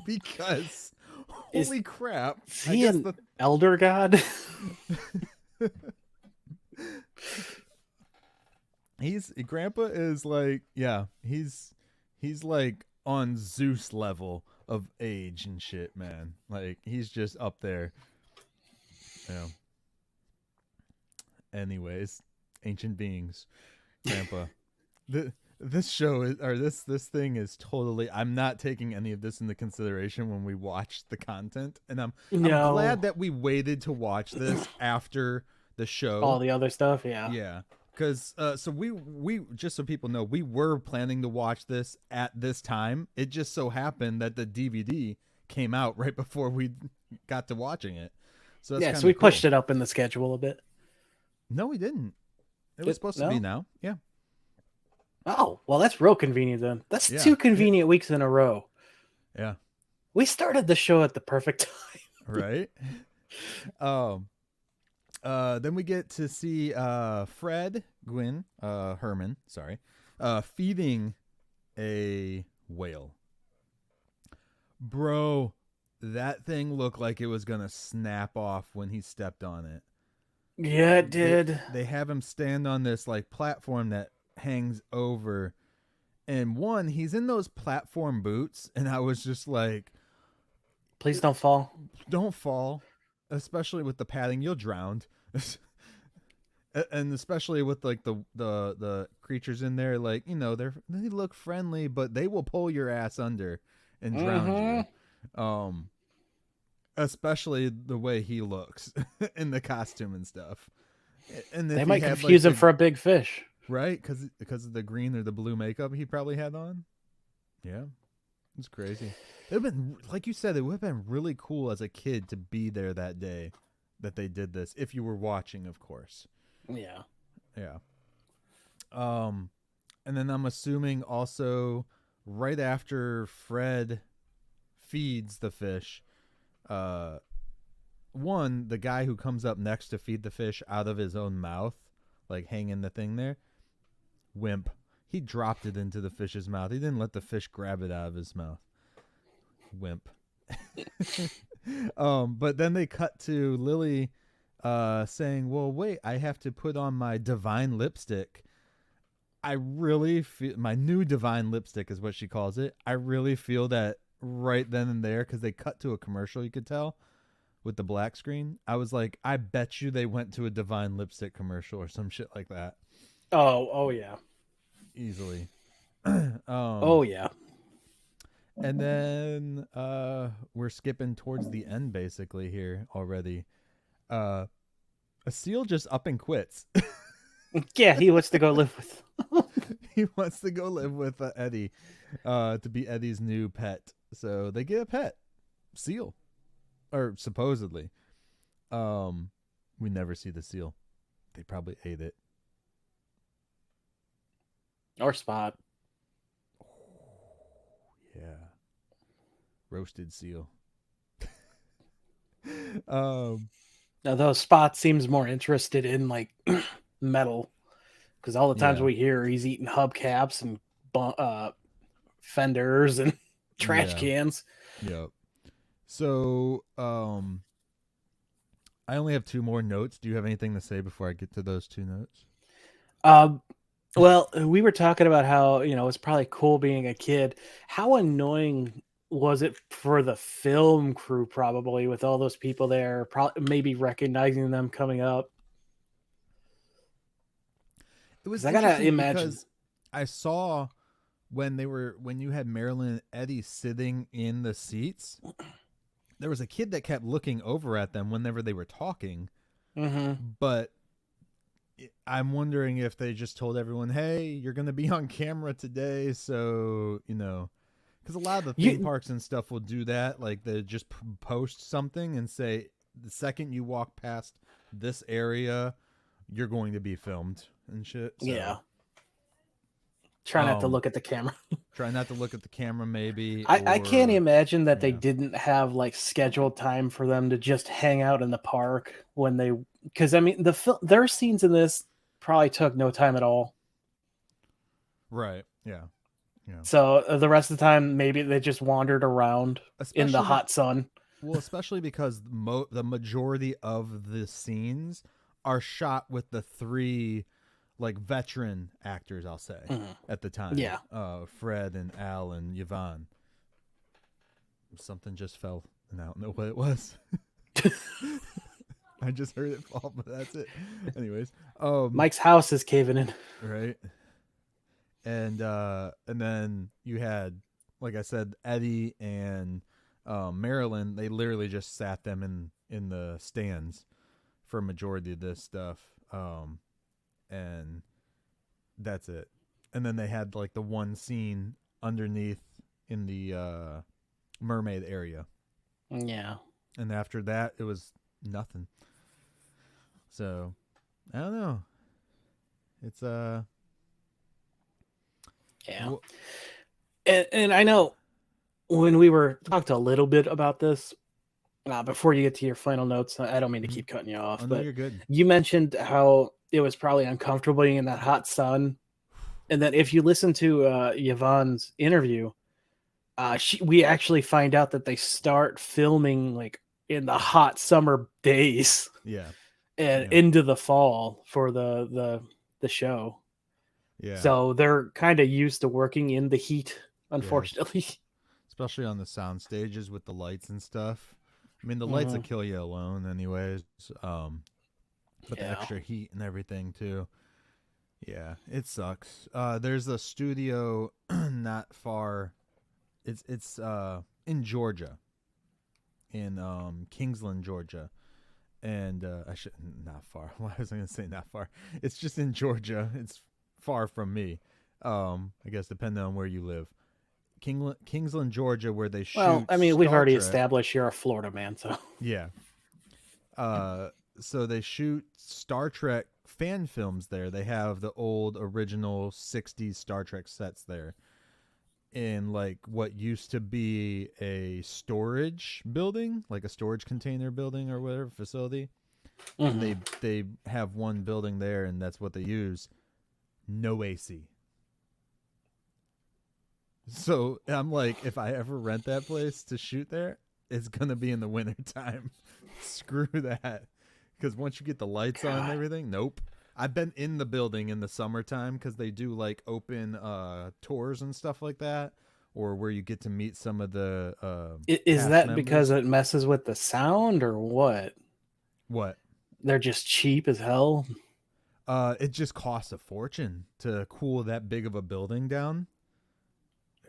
because holy crap, Is he an elder god? Grandpa is like, yeah, he's like on Zeus level of age and shit, man. Like he's just up there. Yeah. Anyways, ancient beings, Grandpa. This show is, or this thing is totally. I'm not taking any of this into consideration when we watch the content, and I'm glad that we waited to watch this after the show. All the other stuff, yeah. Yeah. Because so we just so people know, we were planning to watch this at this time. It just so happened that the DVD came out right before we got to watching it. So that's so we pushed it up in the schedule a bit. No, we didn't. It was supposed to be now. Yeah. Oh, well, that's real convenient then. That's 2 convenient weeks in a row. Yeah. We started the show at the perfect time. Right. Then we get to see Herman, feeding a whale. Bro, that thing looked like it was going to snap off when he stepped on it. Yeah, it did. They have him stand on this like platform that hangs over, and he's in those platform boots, and I was just like, please don't fall. Don't fall. Especially with the padding, you'll drown. And especially with like the creatures in there, like, you know, they look friendly, but they will pull your ass under and drown you. Especially the way he looks in the costume and stuff. And they might confuse him for a big fish, right? Because of the green or the blue makeup he probably had on. Yeah, it's crazy. It would have been, like you said, it would have been really cool as a kid to be there that day that they did this. If you were watching, of course. Yeah. Yeah. And then I'm assuming also right after Fred feeds the fish, the guy who comes up next to feed the fish out of his own mouth like hanging the thing there. Wimp. He dropped it into the fish's mouth. He didn't let the fish grab it out of his mouth. Wimp. But then they cut to Lily saying, well, wait, I have to put on my divine lipstick. I really feel my new divine lipstick is what she calls it. I really feel that right then and there, because they cut to a commercial, you could tell with the black screen. I was like, I bet you they went to a divine lipstick commercial or some shit like that. Oh yeah. Easily. Oh yeah. And then we're skipping towards the end basically here already. A seal just up and quits. Yeah, he wants to go live with. He wants to go live with Eddie to be Eddie's new pet. So they get a pet seal, or supposedly. We never see the seal. They probably ate it. Or Spot. Yeah. Roasted seal. Um, Although Spot seems more interested in like metal, because all the times Yeah. we hear he's eating hubcaps and fenders and trash Yeah. cans. Yep. So, I only have 2 more notes. Do you have anything to say before I get to those 2 notes? Well, we were talking about how, you know, it's probably cool being a kid. How annoying was it for the film crew, probably, with all those people there, maybe recognizing them coming up? It was 'Cause I gotta interesting imagine. because I saw when you had Marilyn and Eddie sitting in the seats, there was a kid that kept looking over at them whenever they were talking. Mm-hmm. But I'm wondering if they just told everyone, hey, you're going to be on camera today. So, you know, because a lot of the theme parks and stuff will do that. Like they just post something and say, the second you walk past this area, you're going to be filmed and shit. So, Yeah. Try not to look at the camera. Try not to look at the camera, maybe. I can't imagine that they didn't have like scheduled time for them to just hang out in the park when they, because I mean their scenes in this probably took no time at all. Right. Yeah. Yeah. So the rest of the time, maybe they just wandered around in the hot sun. Well, especially because the majority of the scenes are shot with the 3 like veteran actors, I'll say, at the time. Yeah. Fred and Al and Yvonne. Something just fell, and I don't know what it was. I just heard it fall, but that's it. Anyways, Mike's house is caving in. Right. And then you had, like I said, Eddie and Marilyn. They literally just sat them in the stands for a majority of this stuff. And that's it. And then they had like the one scene underneath in the mermaid area. Yeah. And after that, it was nothing. So, I don't know. It's yeah. And I know when we were talked a little bit about this, before you get to your final notes, I don't mean to keep cutting you off, but you're good. You mentioned how it was probably uncomfortable being in that hot sun. And then if you listen to Yvonne's interview, we actually find out that they start filming like in the hot summer days. Yeah. And into the fall for the show. Yeah. So they're kind of used to working in the heat, unfortunately. Yes. Especially on the sound stages with the lights and stuff. I mean, the lights will kill you alone anyways. But the extra heat and everything too. Yeah, it sucks. There's a studio not far. It's in Georgia. In Kingsland, Georgia. And I should not far. Why was I going to say not far? It's just in Georgia. It's far from me. I guess depending on where you live. Kingsland, Georgia, where they shoot. Well, I mean, we've already Trek. established you're a Florida man, so yeah. So they shoot Star Trek fan films there. They have the old original 60s Star Trek sets there in like what used to be a storage building, like a storage container building or whatever facility. and they have one building there, and that's what they use. No AC. So I'm like, if I ever rent that place to shoot there, it's gonna be in the winter time. Screw that. Because once you get the lights on and everything, nope. I've been in the building in the summertime because they do like open tours and stuff like that, or where you get to meet some of the. Is that members. because it messes with the sound or what? What? They're just cheap as hell. It just costs a fortune to cool that big of a building down.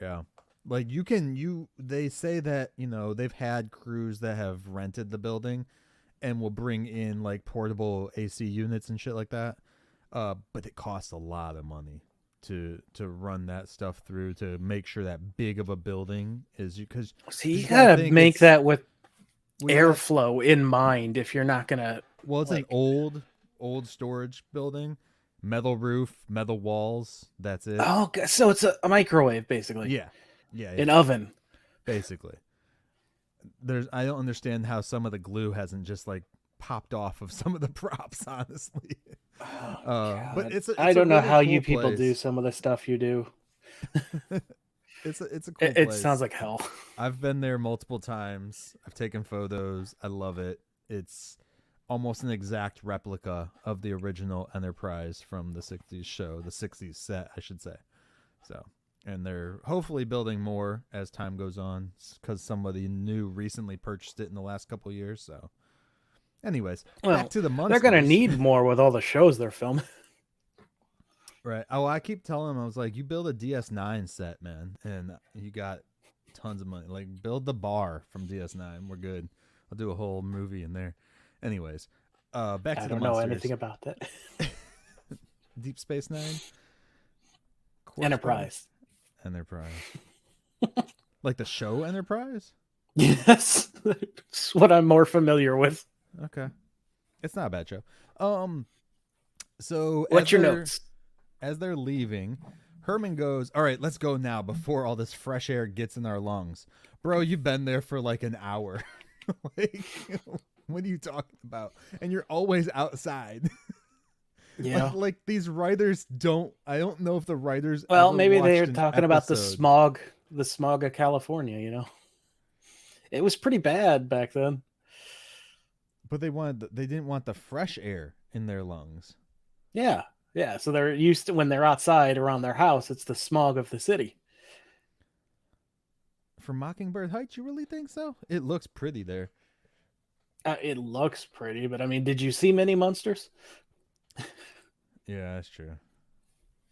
Yeah. Like they say that, they've had crews that have rented the building and will bring in like portable AC units and shit like that. But it costs a lot of money to run that stuff through to make sure that big of a building is because you gotta make that with airflow in mind if you're not gonna. Well, it's an old storage building, metal roof, metal walls. That's it. Oh, so it's a microwave basically. Yeah. An oven. Basically. I don't understand how some of the glue hasn't just like popped off of some of the props, honestly. But it's I don't know really how cool you people place. do some of the stuff you do. It's a cool it place. Sounds like hell. I've been there multiple times. I've taken photos. I love it. It's almost an exact replica of the original Enterprise from the 60s show, the 60s set, I should say. So, and they're hopefully building more as time goes on because somebody new recently purchased it in the last couple of years. So, anyways, back to the Munsters. They're going to need more with all the shows they're filming. Right. Oh, I keep telling them, I was like, you build a DS9 set, man, and you got tons of money. Like, build the bar from DS9. We're good. I'll do a whole movie in there. Anyways, back to the Munsters. I don't know anything about that. Deep Space Nine? Enterprise. Like the show Enterprise? Yes. That's what I'm more familiar with. Okay. It's not a bad show. So what's your notes? As they're leaving, Herman goes, all right, let's go now before all this fresh air gets in our lungs. Bro, you've been there for like an hour. Like, what are you talking about? And you're always outside. Yeah. like these writers I don't know if the writers. Well, maybe they're talking about the smog of California, It was pretty bad back then. But they didn't want the fresh air in their lungs. Yeah. Yeah, so they're used to when they're outside around their house, it's the smog of the city. For Mockingbird Heights, you really think so? It looks pretty there. It looks pretty, but I mean, did you see many monsters? Yeah, that's true.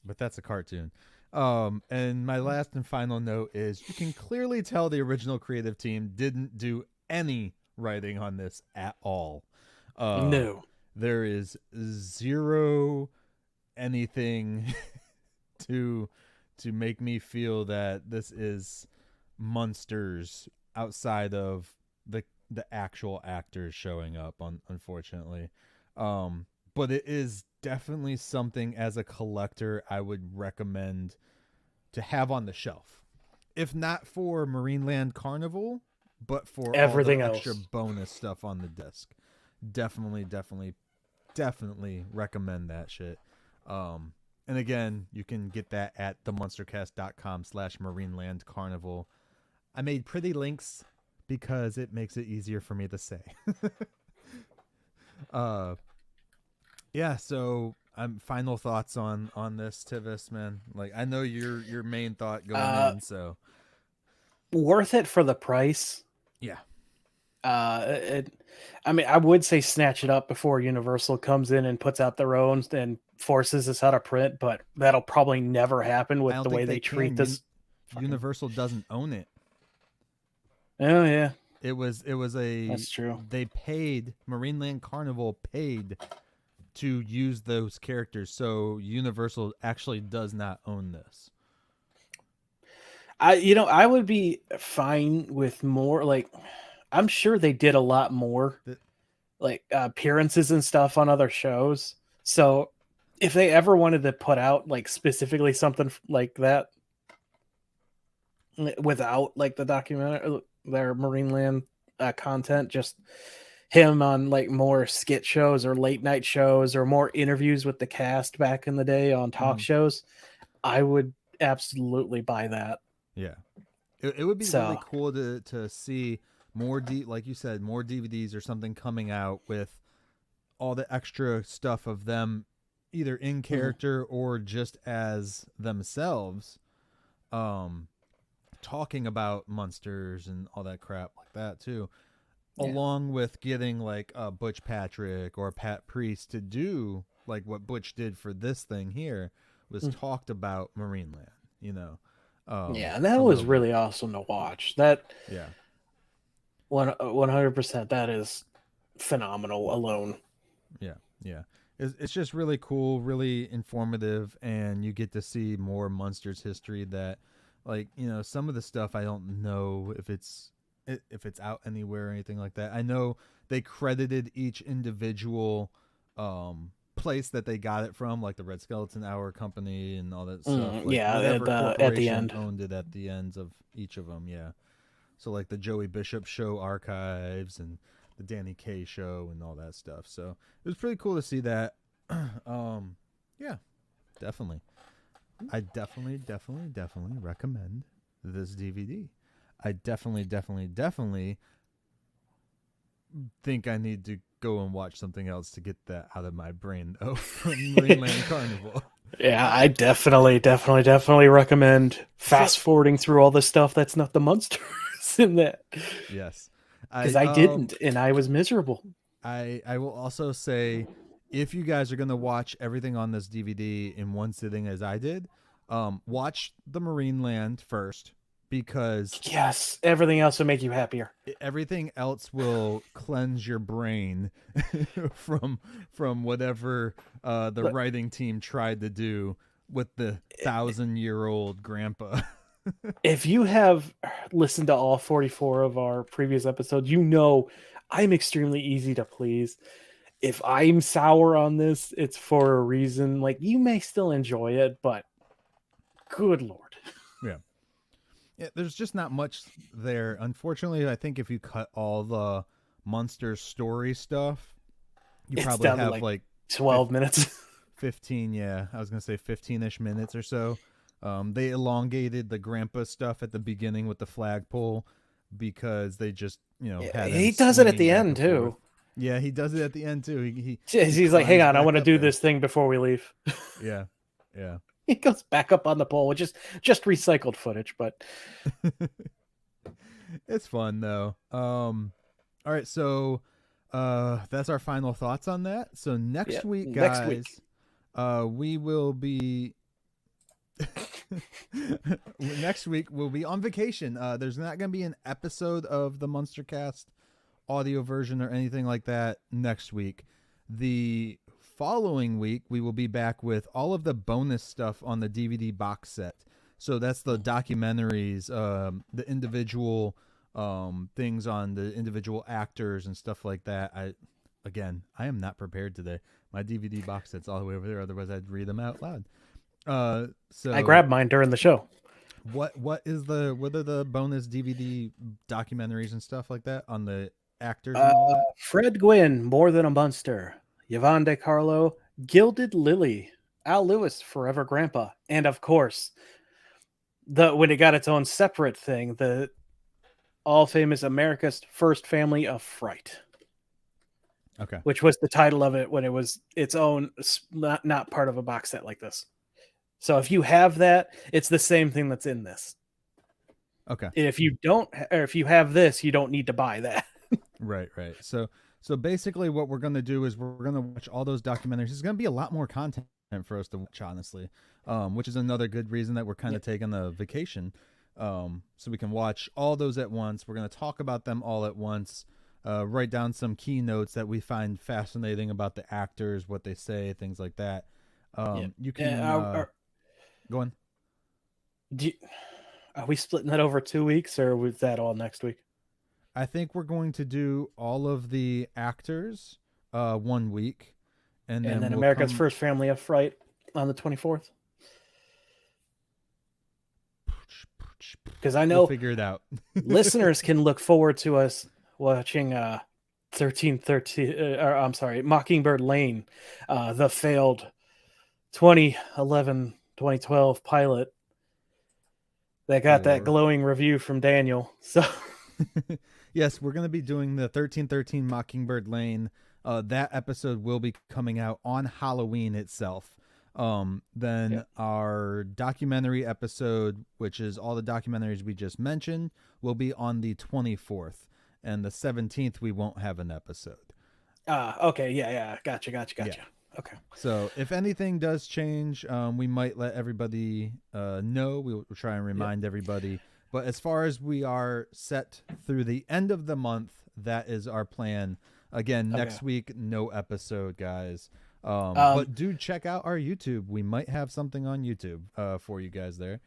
But that's a cartoon. And my last and final note is you can clearly tell the original creative team didn't do any writing on this at all. No. There is zero anything to make me feel that this is Munsters outside of the actual actors showing up, unfortunately. But it is definitely something as a collector I would recommend to have on the shelf. If not for Marineland Carnival, but for everything all the else. Extra bonus stuff on the disc. Definitely recommend that shit. And again, you can get that at themunstercast.com/Marineland Carnival. I made pretty links because it makes it easier for me to say. Yeah, so final thoughts on this, Tivis, man. Like, I know your main thought going in, so worth it for the price. Yeah. I mean, I would say snatch it up before Universal comes in and puts out their own and forces us out of print, but that'll probably never happen with the way they treat this. Universal doesn't own it. Oh yeah. It was That's true. They paid Marineland Carnival to use those characters, so Universal actually does not own this. I would be fine with more, like, I'm sure they did a lot more like appearances and stuff on other shows. So if they ever wanted to put out like specifically something like that without like the documentary, their Marineland content, just him on like more skit shows or late night shows or more interviews with the cast back in the day on talk shows, I would absolutely buy that. Yeah. It would be really So cool to see more like you said, more DVDs or something coming out with all the extra stuff of them either in character or just as themselves, talking about monsters and all that crap like that too. Along with getting like Butch Patrick or Pat Priest to do like what Butch did for this thing here was talked about Marineland, you know. yeah, and that a was little really bit. awesome to watch. That Yeah. 100%, that is phenomenal alone. Yeah. Yeah. It's just really cool, really informative, and you get to see more Munsters history that, like, you know, some of the stuff I don't know if it's out anywhere or anything like that. I know they credited each individual place that they got it from, like the Red Skeleton Hour Company and all that stuff. Like Yeah, whatever at the corporation end. owned it at the ends of each of them. Yeah. So like the Joey Bishop Show archives and the Danny Kaye Show and all that stuff. So it was pretty cool to see that. Yeah, definitely. I definitely recommend this DVD. I definitely think I need to go and watch something else to get that out of my brain though from Marineland Carnival. Yeah, I definitely recommend fast forwarding through all the stuff that's not the Munsters in that. Yes. Because I didn't, and I was miserable. I will also say, if you guys are going to watch everything on this DVD in one sitting as I did, watch the Marineland first, because Yes, everything else will make you happier. everything else will cleanse your brain from whatever the writing team tried to do with the 1,000-year-old grandpa. If you have listened to all 44 of our previous episodes, you know I'm extremely easy to please. If I'm sour on this, it's for a reason. Like, you may still enjoy it, but good Lord. Yeah, there's just not much there. Unfortunately, I think if you cut all the Munsters story stuff, you It's probably down to have like like 12 minutes. 15, yeah. I was going to say 15-ish minutes or so. They elongated the grandpa stuff at the beginning with the flagpole because they just, you know, had him He does it at swinging the back end, and forth. too. Yeah, he does it at the end, too. He He's like, hang climbs on, I back want to up do there. this thing before we leave. Yeah, yeah. He goes back up on the pole, which is just recycled footage, but It's fun, though. All right, so that's our final thoughts on that. So next week, guys, we will be next week we'll be on vacation. There's not going to be an episode of the Munster Cast audio version or anything like that next week. The following week we will be back with all of the bonus stuff on the DVD box set. So that's the documentaries, the individual things on the individual actors and stuff like that. I am not prepared today. My DVD box set's all the way over there. Otherwise, I'd read them out loud. So I grabbed mine during the show. What are the bonus DVD documentaries and stuff like that on the actors and all that? Fred Gwynn, More Than a Munster, Yvonne De Carlo, Gilded Lily, Al Lewis, Forever Grandpa, and of course, when it got its own separate thing, the all famous America's First Family of Fright. Okay. Which was the title of it when it was its own, not part of a box set like this. So if you have that, it's the same thing that's in this. Okay. And if you don't, or if you have this, you don't need to buy that. Right. So basically what we're going to do is we're going to watch all those documentaries. There's going to be a lot more content for us to watch, honestly, which is another good reason that we're kind of taking a vacation, so we can watch all those at once. We're going to talk about them all at once, write down some key notes that we find fascinating about the actors, what they say, things like that. You can go on. Are we splitting that over 2 weeks, or was that all next week? I think we're going to do all of the actors 1 week, and then we'll America's First Family of Fright on the 24th. Because I know we'll figure it out. listeners can look forward to us watching I'm sorry, Mockingbird Lane, the failed 2011-2012 pilot that got that glowing review from Daniel. So yes, we're going to be doing the 1313 Mockingbird Lane. That episode will be coming out on Halloween itself. Then our documentary episode, which is all the documentaries we just mentioned, will be on the 24th. And the 17th, we won't have an episode. Okay. Yeah. Gotcha. Yeah. Okay. So if anything does change, we might let everybody know. We'll try and remind everybody. But as far as we are set through the end of the month, that is our plan. Again, next week, no episode, guys. But do check out our YouTube. We might have something on YouTube for you guys there.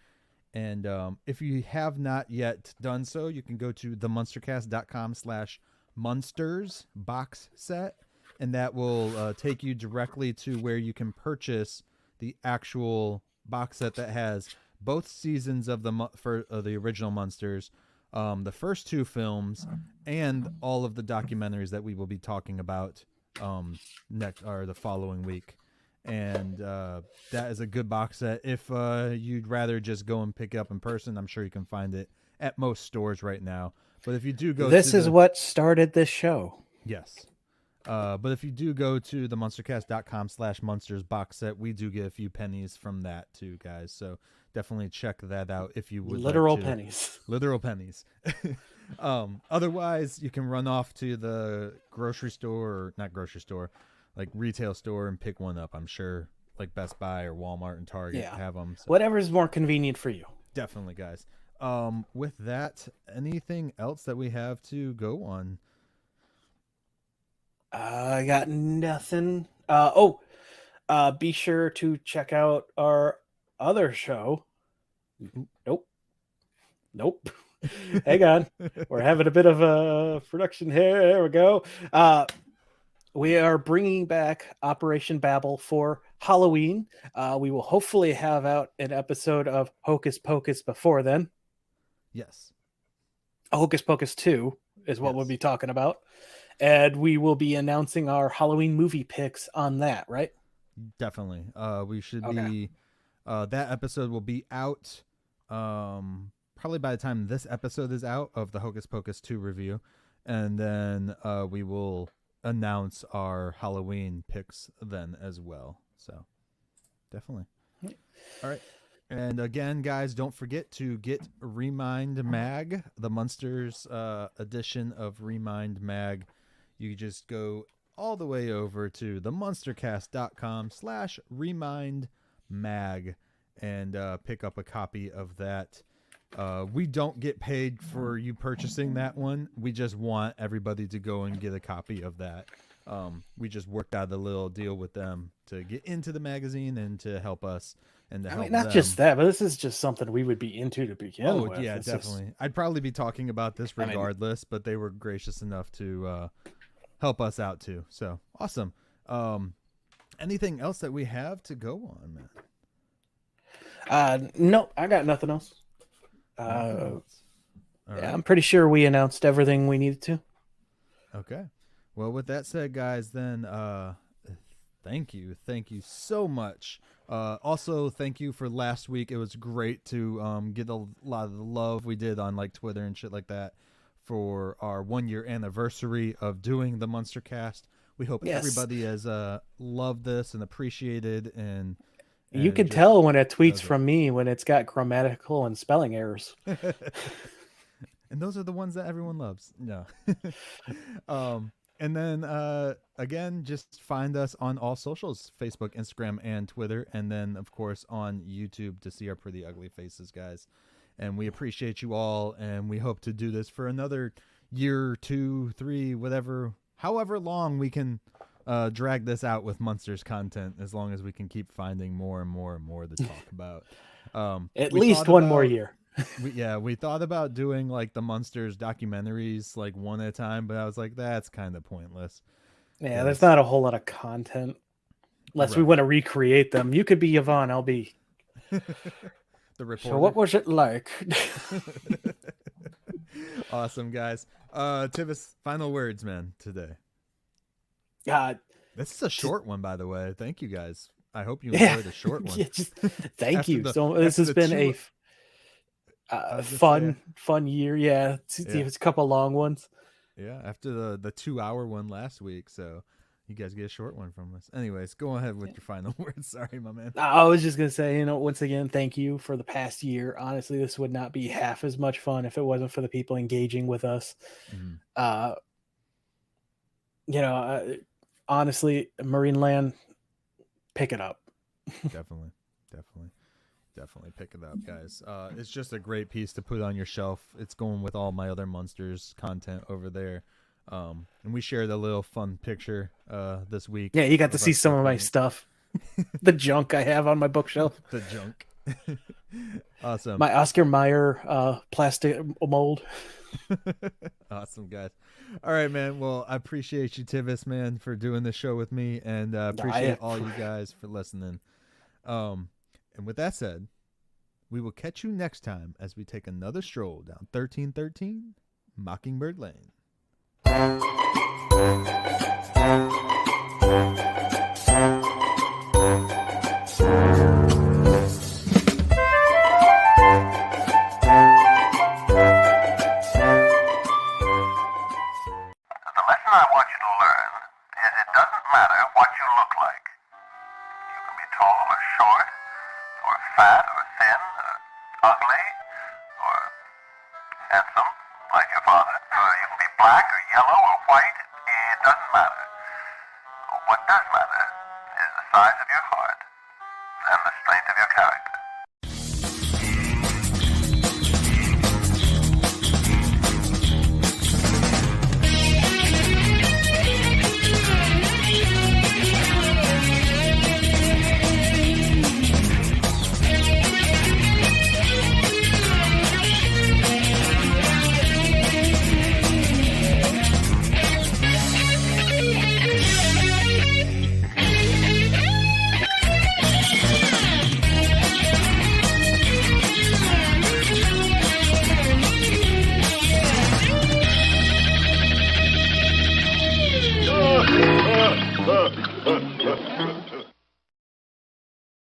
And if you have not yet done so, you can go to themunstercast.com/Munsters box set. And that will take you directly to where you can purchase the actual box set that has both seasons of the original Munsters, the first two films, and all of the documentaries that we will be talking about next or the following week. And that is a good box set. If you'd rather just go and pick it up in person, I'm sure you can find it at most stores right now. But if you do go, this is what started this show. Yes. But if you do go to themunstercast.com/Munsters box set, we do get a few pennies from that too, guys. So definitely check that out if you would. Literal like to. Pennies. Literal pennies. Otherwise, you can run off to the grocery store, or not grocery store, like retail store, and pick one up. I'm sure like Best Buy or Walmart and Target have them. So. Whatever's more convenient for you. Definitely, guys. With that, anything else that we have to go on? I got nothing. Be sure to check out our other show. Nope. Hang on. We're having a bit of a production here. There we go. We are bringing back Operation Babel for Halloween. We will hopefully have out an episode of Hocus Pocus before then. Yes. Hocus Pocus 2 is what we'll be talking about. And we will be announcing our Halloween movie picks on that, right? Definitely. We should be... that episode will be out probably by the time this episode is out of the Hocus Pocus 2 review. And then we will announce our Halloween picks then as well. So, definitely. All right. And again, guys, don't forget to get Remind Mag, the Munsters edition of Remind Mag. You just go all the way over to themunstercast.com/remindmag and pick up a copy of that. We don't get paid for you purchasing that one. We just want everybody to go and get a copy of that. We just worked out a little deal with them to get into the magazine and to help us and to help them. Not just that, but this is just something we would be into to begin with. Oh, yeah, definitely. I'd probably be talking about this regardless, but they were gracious enough to help us out too. So awesome. Anything else that we have to go on, man? No, I got nothing else. Right. I'm pretty sure we announced everything we needed to. Okay. Well, with that said, guys, then thank you so much. Also, thank you for last week. It was great to get a lot of the love we did on like Twitter and shit like that for our 1-year anniversary of doing the Munster Cast. We hope everybody has loved this and appreciated and you can tell when it tweets from me when it's got grammatical and spelling errors. And those are the ones that everyone loves. No. And then, again, just find us on all socials, Facebook, Instagram, and Twitter. And then, of course, on YouTube to see our pretty ugly faces, guys. And we appreciate you all. And we hope to do this for another year, 2, 3, whatever, however long we can drag this out with Munsters content, as long as we can keep finding more and more and more to talk about. At least one more year. We thought about doing like the Munsters documentaries like one at a time, but I was like, that's kind of pointless. Yeah, there's not a whole lot of content unless we want to recreate them. You could be Yvonne, I'll be the reporter. So what was it like? Awesome, guys. Tivis, final words, man, today. God, this is a short one, by the way. Thank you guys. I hope you enjoyed the short one. Yeah, thank you. So this has been a fun year. Yeah, it's a couple long ones. Yeah, after the 2-hour one last week, so you guys get a short one from us. Anyways, go ahead with your final words. Sorry, my man. I was just gonna say, once again, thank you for the past year. Honestly, this would not be half as much fun if it wasn't for the people engaging with us. Mm-hmm. Honestly, Marineland, pick it up. Definitely pick it up, guys. It's just a great piece to put on your shelf. It's going with all my other Munsters content over there. And we shared a little fun picture this week. Yeah, you got to see some of my stuff. The junk I have on my bookshelf. The junk. Awesome. My Oscar Mayer plastic mold. Awesome, guys. All right, man. Well, I appreciate you, Tivis, man, for doing the show with me, and appreciate all you guys for listening. And with that said, we will catch you next time as we take another stroll down 1313 Mockingbird Lane. I want you to learn is it doesn't matter what you look like. You can be tall or short, or fat or thin, or ugly, or handsome, like your father. Or you can be black or yellow or white. It doesn't matter. What does matter is the size of your heart and the strength of your character.